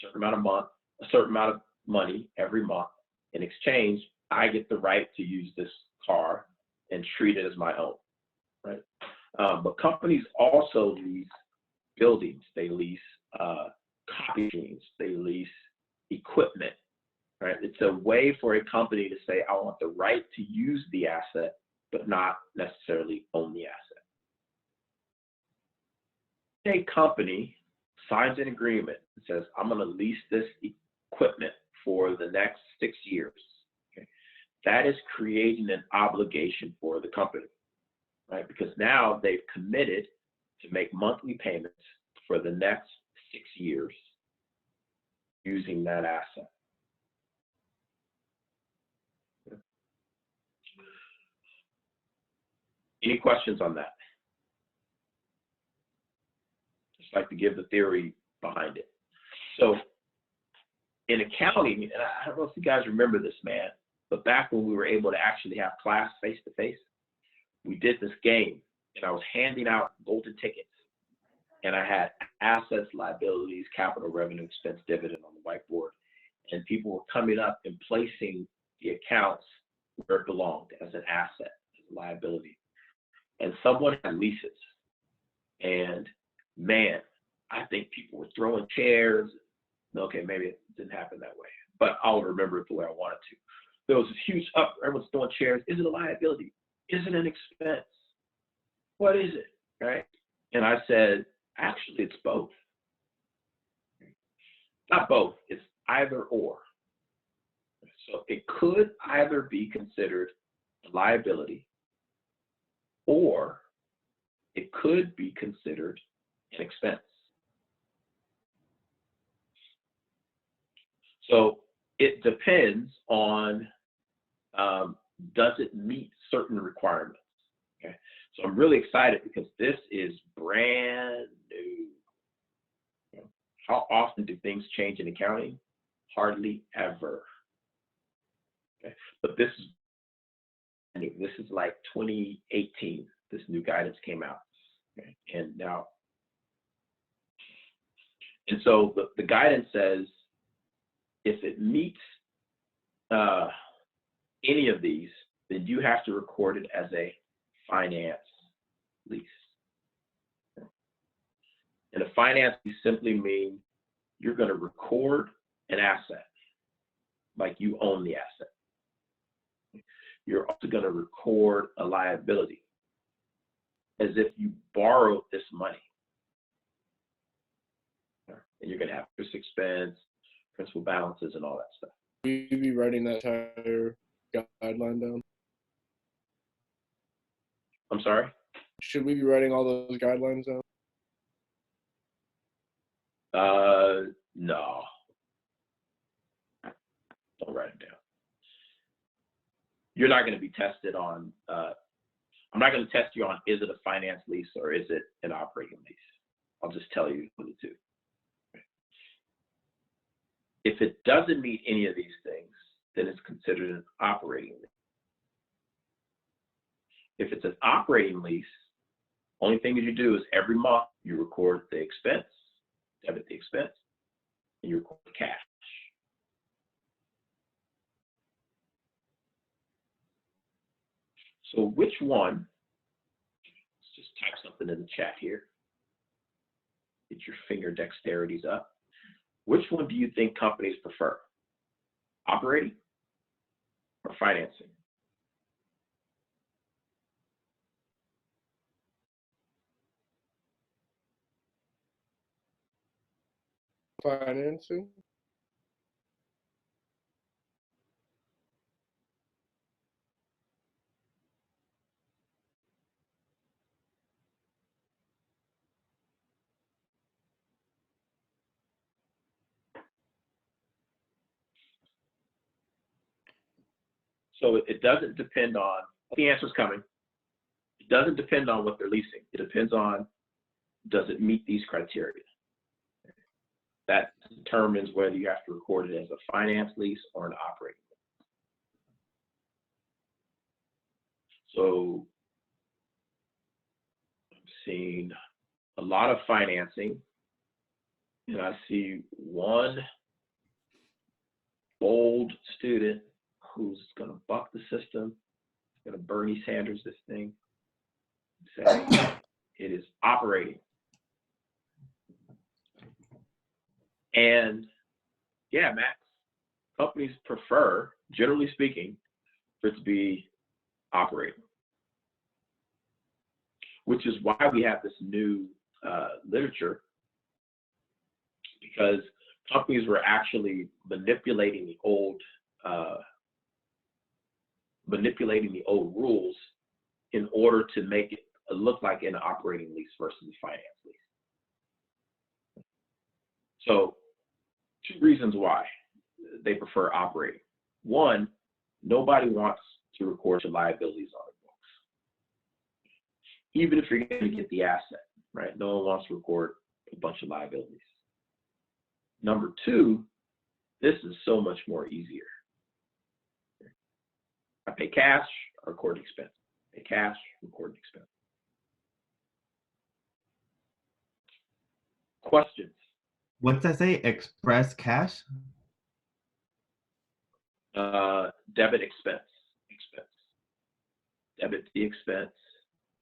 [SPEAKER 1] certain amount of money every month. In exchange, I get the right to use this car and treat it as my own, right? But companies also lease buildings. They lease copy machines. They lease equipment, right? It's a way for a company to say, I want the right to use the asset, but not necessarily own the asset. A company signs an agreement and says, I'm going to lease this equipment for the next 6 years. Okay? That is creating an obligation for the company, right? Because now they've committed to make monthly payments for the next 6 years using that asset. Okay. Any questions on that? Just like to give the theory behind it. So in accounting, and I don't know if you guys remember this, man, but back when we were able to actually have class face-to-face, we did this game, and I was handing out golden tickets, and I had assets, liabilities, capital, revenue, expense, dividend on the whiteboard, and people were coming up and placing the accounts where it belonged, as an asset, as a liability. And someone had leases, and man, I think people were throwing chairs. Okay, maybe it didn't happen that way, but I'll remember it the way I want it to. There was this huge up, everyone's throwing chairs. Is it a liability? Is it an expense? What is it, right? And I said, actually, it's both. Not both, it's either or. So it could either be considered a liability or it could be considered an expense. So it depends on, does it meet certain requirements? Okay. So I'm really excited because this is brand new. How often do things change in accounting? Hardly ever. Okay. But this is new. This is like 2018. This new guidance came out. Okay. And so the guidance says if it meets any of these, then you have to record it as a finance lease. And a finance lease simply means you're going to record an asset like you own the asset. You're also going to record a liability as if you borrowed this money. And you're going to have interest expense, principal balances, and all that stuff.
[SPEAKER 5] Will you be writing that entire guideline down?
[SPEAKER 1] I'm sorry?
[SPEAKER 5] Should we be writing all those guidelines down?
[SPEAKER 1] No. Don't write it down. You're not going to be tested on, I'm not going to test you on, is it a finance lease or is it an operating lease? I'll just tell you the two. If it doesn't meet any of these things, then it's considered an operating lease. If it's an operating lease, only thing that you do is every month you record the expense, debit the expense, and you record the cash. So which one, let's just type something in the chat here. Get your finger dexterities up. Which one do you think companies prefer? Operating or financing?
[SPEAKER 5] Financing?
[SPEAKER 1] So it doesn't depend on, the answer's coming. It doesn't depend on what they're leasing. It depends on, does it meet these criteria? That determines whether you have to record it as a finance lease or an operating lease. So I'm seeing a lot of financing, and I see one bold student who's going to buck the system, going to Bernie Sanders this thing, say it is operating. And yeah, Max, companies prefer, generally speaking, for it to be operating, which is why we have this new literature, because companies were actually manipulating the old rules in order to make it look like an operating lease versus a finance lease. So, two reasons why they prefer operating. One, nobody wants to record your liabilities on the books, even if you're going to get the asset, right? No one wants to record a bunch of liabilities. Number two, this is so much more easier. I pay cash, I record expense. Pay cash, record expense. Questions?
[SPEAKER 8] What's that say? Express cash?
[SPEAKER 1] Debit expense. Expense. Debit the expense.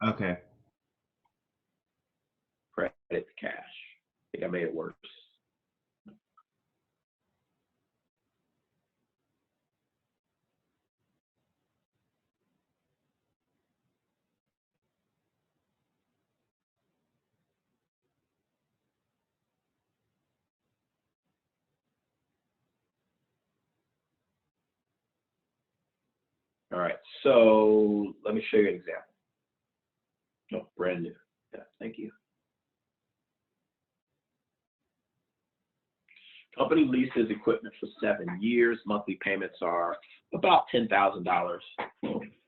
[SPEAKER 8] Okay.
[SPEAKER 1] Credit the cash. I think I made it worse. All right, so let me show you an example. Oh, brand new. Yeah, thank you. Company leases equipment for 7 years. Monthly payments are about $10,000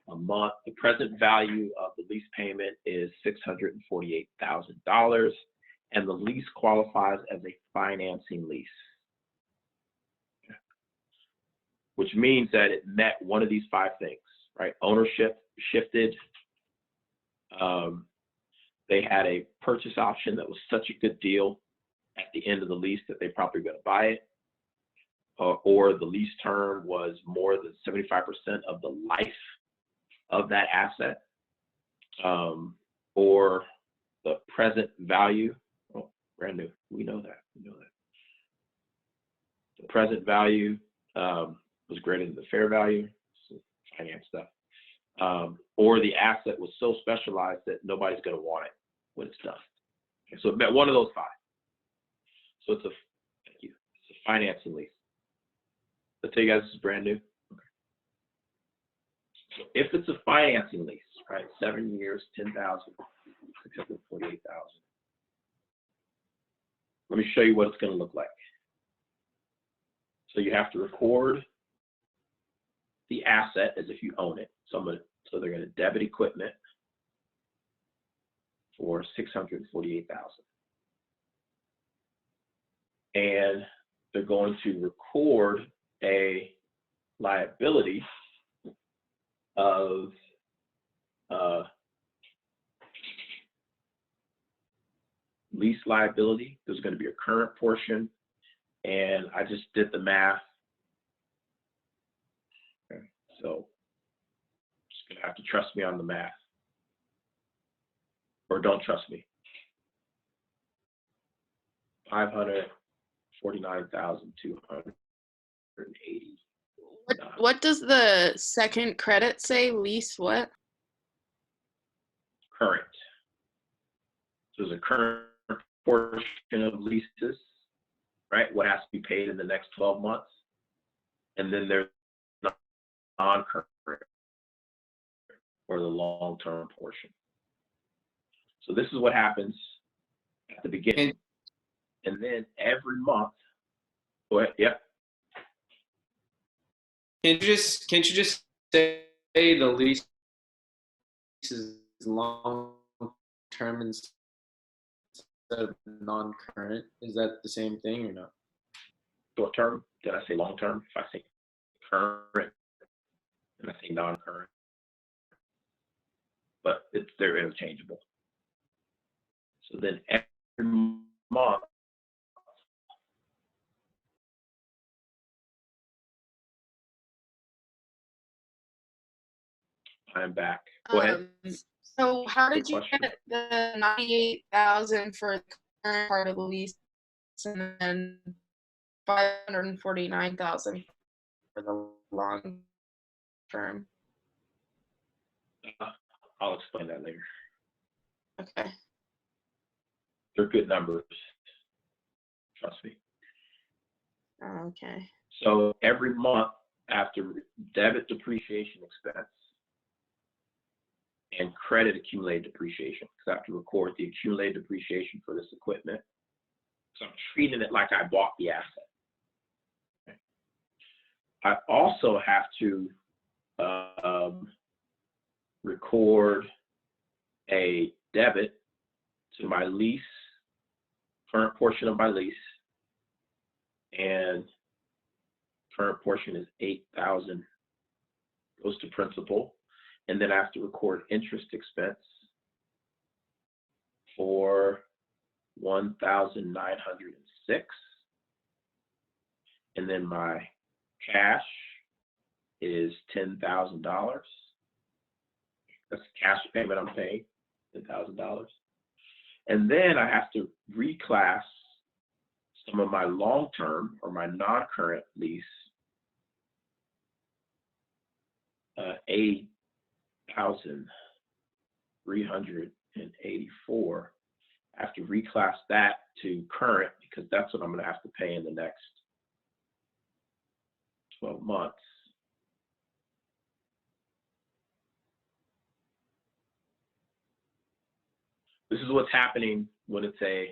[SPEAKER 1] a month. The present value of the lease payment is $648,000, and the lease qualifies as a financing lease, which means that it met one of these 5 things, right? Ownership shifted. They had a purchase option that was such a good deal at the end of the lease that they probably going to buy it, or the lease term was more than 75% of the life of that asset, or the present value. Oh, brand new. We know that. The present value was greater than the fair value, so finance stuff, or the asset was so specialized that nobody's going to want it when it's done. Okay, so it met one of those 5. So it's a financing lease. I'll tell you guys this is brand new. Okay. So if it's a financing lease, right, 7 years, 10,000, 648,000. Let me show you what it's going to look like. So you have to record the asset as if you own it. So they're going to debit equipment for $648,000. And they're going to record a liability of lease liability. There's going to be a current portion, and I just did the math. Okay, so just going to have to trust me on the math, or don't trust me. 549,280.
[SPEAKER 4] What does the second credit say? Lease what?
[SPEAKER 1] Current. So there's a current portion of leases, right? What has to be paid in the next 12 months. And then there's non-current, or the long-term portion. So this is what happens at the beginning. And then every month, go ahead, yep.
[SPEAKER 9] Can't you just say the lease is long term instead of non-current? Is that the same thing or no?
[SPEAKER 1] Short term, did I say long term? If I say current, and I say non-current, but they're interchangeable. So then every month, I'm back. Go ahead.
[SPEAKER 4] So how did
[SPEAKER 1] Good
[SPEAKER 4] you
[SPEAKER 1] question.
[SPEAKER 4] get the 98,000 for the current part of the lease, and then 549,000 for the long term?
[SPEAKER 1] I'll explain that later.
[SPEAKER 4] Okay.
[SPEAKER 1] They're good numbers. Trust me.
[SPEAKER 4] Okay.
[SPEAKER 1] So every month after debit depreciation expense and credit accumulated depreciation, because I have to record the accumulated depreciation for this equipment. So I'm treating it like I bought the asset. Okay. I also have to record a debit to my lease, current portion of my lease, and current portion is 8,000, goes to principal, and then I have to record interest expense for 1,906, and then my cash is $10,000. That's the cash payment I'm paying, $10,000. And then I have to reclass some of my long-term or my non-current lease, 8,384. I have to reclass that to current because that's what I'm going to have to pay in the next 12 months. this is what's happening when it's a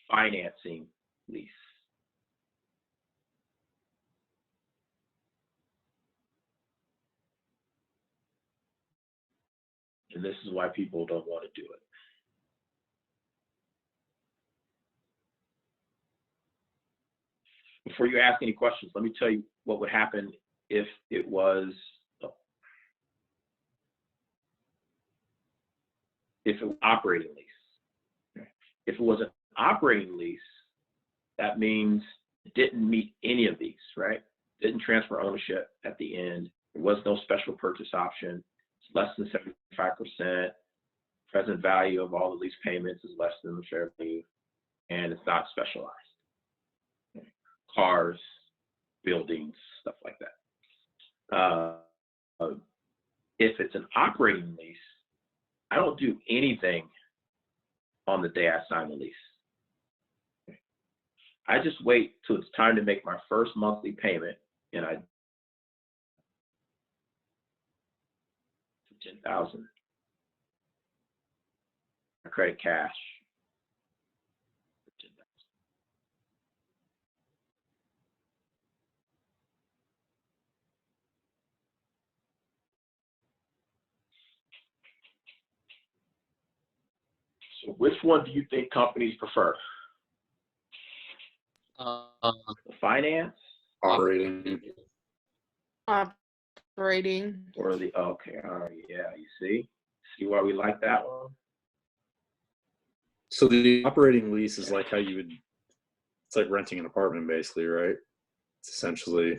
[SPEAKER 1] financing lease. And this is why people don't want to do it. Before you ask any questions, let me tell you what would happen if it was operating lease. If it was an operating lease, that means it didn't meet any of these, right? Didn't transfer ownership at the end. There was no special purchase option. It's less than 75%. Present value of all the lease payments is less than the fair value, and it's not specialized. Cars, buildings, stuff like that. If it's an operating lease, I don't do anything on the day I sign the lease. I just wait till it's time to make my first monthly payment, and I $10,000. I credit cash. So which one do you think companies prefer? The finance
[SPEAKER 3] Operating.
[SPEAKER 4] Operating.
[SPEAKER 1] or the, okay, all right, yeah, you see why we like that one?
[SPEAKER 10] So the operating lease is like how you would, it's like renting an apartment basically, right? It's essentially.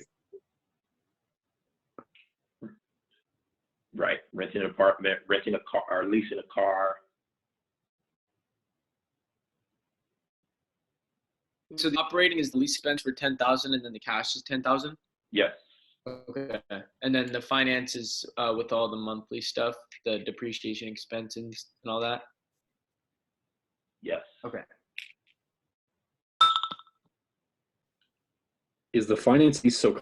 [SPEAKER 1] Right, renting an apartment, renting a car, or leasing a car.
[SPEAKER 9] So the operating is the lease expense for 10,000, and then the cash is 10,000.
[SPEAKER 1] Yes,
[SPEAKER 9] Okay. And then the finance is with all the monthly stuff, the depreciation expenses and all that.
[SPEAKER 1] yes.
[SPEAKER 9] Okay.
[SPEAKER 10] Is the finance lease so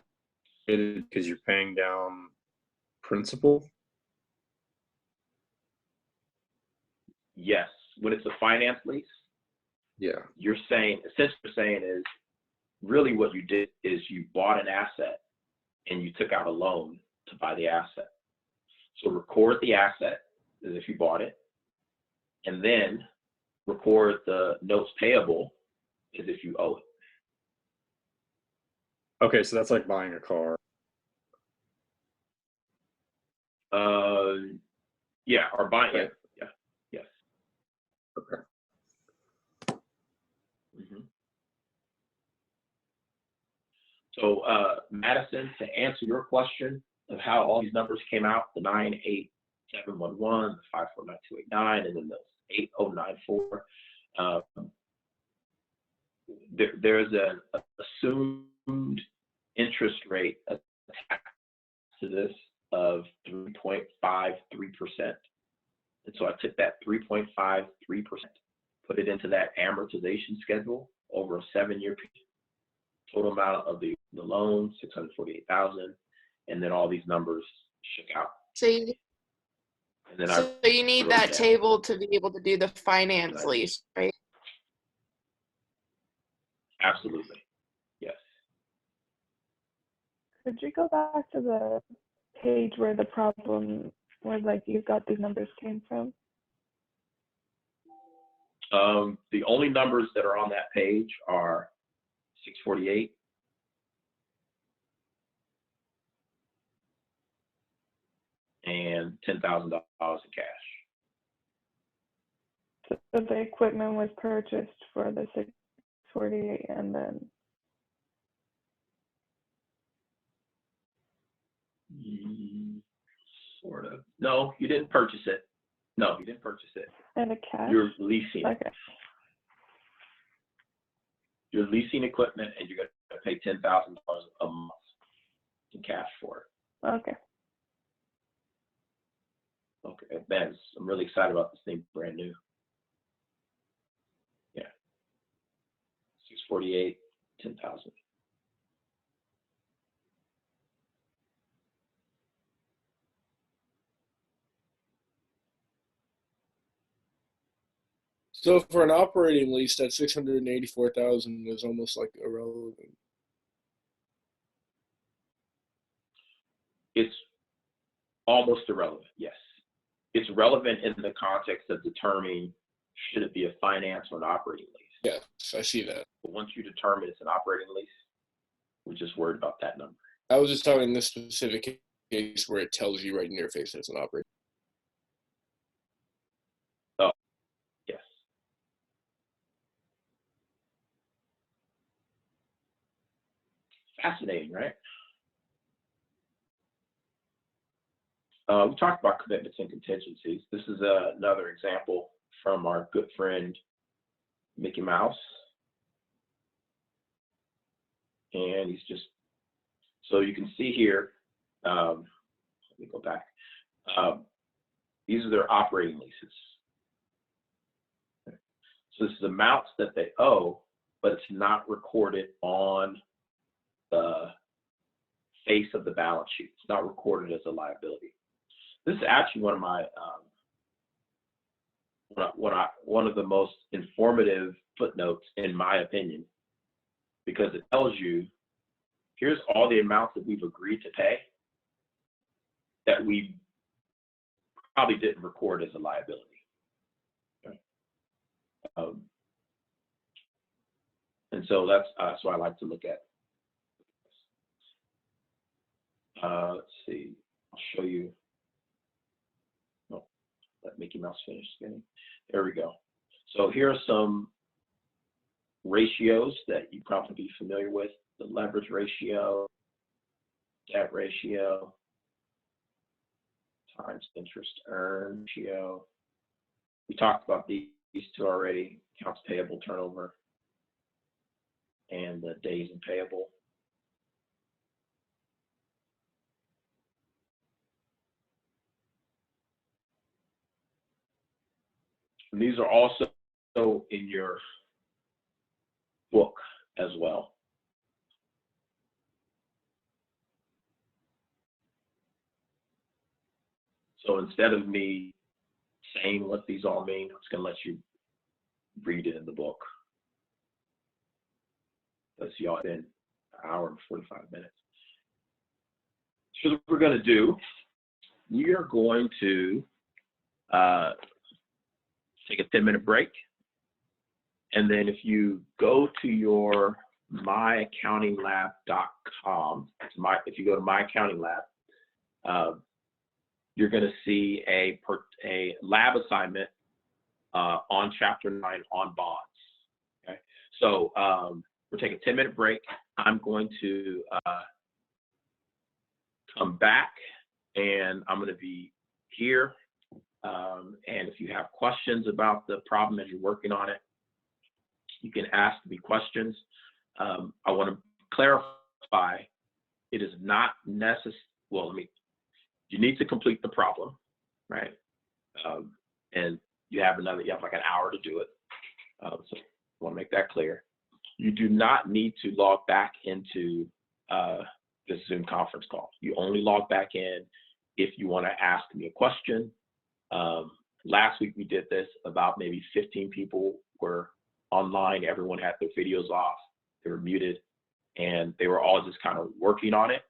[SPEAKER 10] complicated because you're paying down principal?
[SPEAKER 1] Yes, when it's a finance lease,
[SPEAKER 10] Yeah.
[SPEAKER 1] you're saying, essentially what you're saying is, really what you did is you bought an asset and you took out a loan to buy the asset. So record the asset as if you bought it, and then record the notes payable as if you owe it.
[SPEAKER 10] Okay, so that's like buying a car.
[SPEAKER 1] Yeah, or buying
[SPEAKER 10] Okay.
[SPEAKER 1] it. Yeah, yes.
[SPEAKER 10] Okay.
[SPEAKER 1] Mhm. So, Madison, to answer your question of how all these numbers came out, the 98711, the 549289, and then the 8094, there's an assumed interest rate attached to this of 3.53%. And so I took that 3.53%, put it into that amortization schedule over a 7-year period. Total amount of the loan, 648,000, and then all these numbers shook out.
[SPEAKER 4] So you,
[SPEAKER 1] And then
[SPEAKER 4] so you need
[SPEAKER 1] wrote it
[SPEAKER 4] that
[SPEAKER 1] down.
[SPEAKER 4] table to be able to do the finance
[SPEAKER 1] Right.
[SPEAKER 4] lease, right?
[SPEAKER 1] Absolutely, yes.
[SPEAKER 11] Could you go back to the page where the problem, where like you got these numbers came from?
[SPEAKER 1] The only numbers that are on that page are 648 and $10,000 in cash.
[SPEAKER 11] So the equipment was purchased for the 648 and then
[SPEAKER 1] Sort of. No, you didn't purchase it. No, you didn't purchase it.
[SPEAKER 11] and a cash?
[SPEAKER 1] You're leasing it.
[SPEAKER 11] Okay.
[SPEAKER 1] You're leasing equipment, and you're going to pay $10,000 a month in cash for it.
[SPEAKER 11] Okay.
[SPEAKER 1] Okay, man, I'm really excited about this thing, brand new. Yeah. 648, 10,000.
[SPEAKER 5] So for an operating lease, that 684,000 is almost like irrelevant.
[SPEAKER 1] It's almost irrelevant, yes. It's relevant in the context of determining should it be a finance or an operating lease.
[SPEAKER 5] Yes, I see that.
[SPEAKER 1] But once you determine it's an operating lease, we're just worried about that number.
[SPEAKER 5] I was just talking this specific case where it tells you right in your face it's an operating.
[SPEAKER 1] Oh, yes. Fascinating, right? We talked about commitments and contingencies. This is another example from our good friend Mickey Mouse. And he's just, so you can see here, let me go back. These are their operating leases. So this is amounts that they owe, but it's not recorded on the face of the balance sheet. It's not recorded as a liability. This is actually one of my one of the most informative footnotes in my opinion, because it tells you here's all the amounts that we've agreed to pay that we probably didn't record as a liability. Okay. And so that's what I like to look at. Let's see, I'll show you. No, let Mickey Mouse finish scanning. There we go. So here are some ratios that you probably be familiar with: the leverage ratio, debt ratio, times interest earned ratio. We talked about these two already: accounts payable turnover and the days in payable. And these are also in your book as well. So instead of me saying what these all mean, I'm just going to let you read it in the book. That's y'all been an hour and 45 minutes. So what we're going to do, we are going to take a 10-minute break. And then if you go to your myaccountinglab.com, if you go to My Accounting Lab, you're going to see a lab assignment on Chapter 9 on bonds. Okay, so we're taking a 10-minute break. I'm going to come back, and I'm going to be here. And if you have questions about the problem as you're working on it, you can ask me questions. I want to clarify, it is not necessary. Well, you need to complete the problem, right? And you have like an hour to do it. So I want to make that clear. You do not need to log back into the Zoom conference call. You only log back in if you want to ask me a question. Last week we did this, about maybe 15 people were online. Everyone had their videos off, they were muted, and they were all just kind of working on it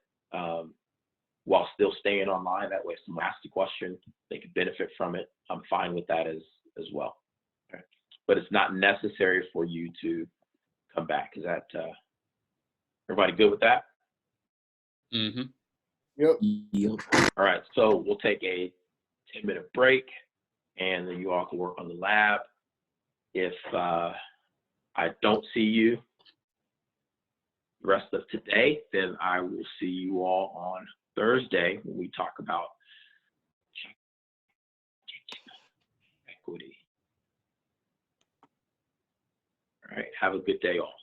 [SPEAKER 1] while still staying online. That way, if someone asks a question, they could benefit from it. I'm fine with that as well. Okay. But it's not necessary for you to come back. Is that everybody good with that?
[SPEAKER 2] Mm-hmm.
[SPEAKER 5] Yep.
[SPEAKER 1] All right, so we'll take a 10-minute break, and then you all can work on the lab. If I don't see you the rest of today, then I will see you all on Thursday when we talk about equity. All right, have a good day all.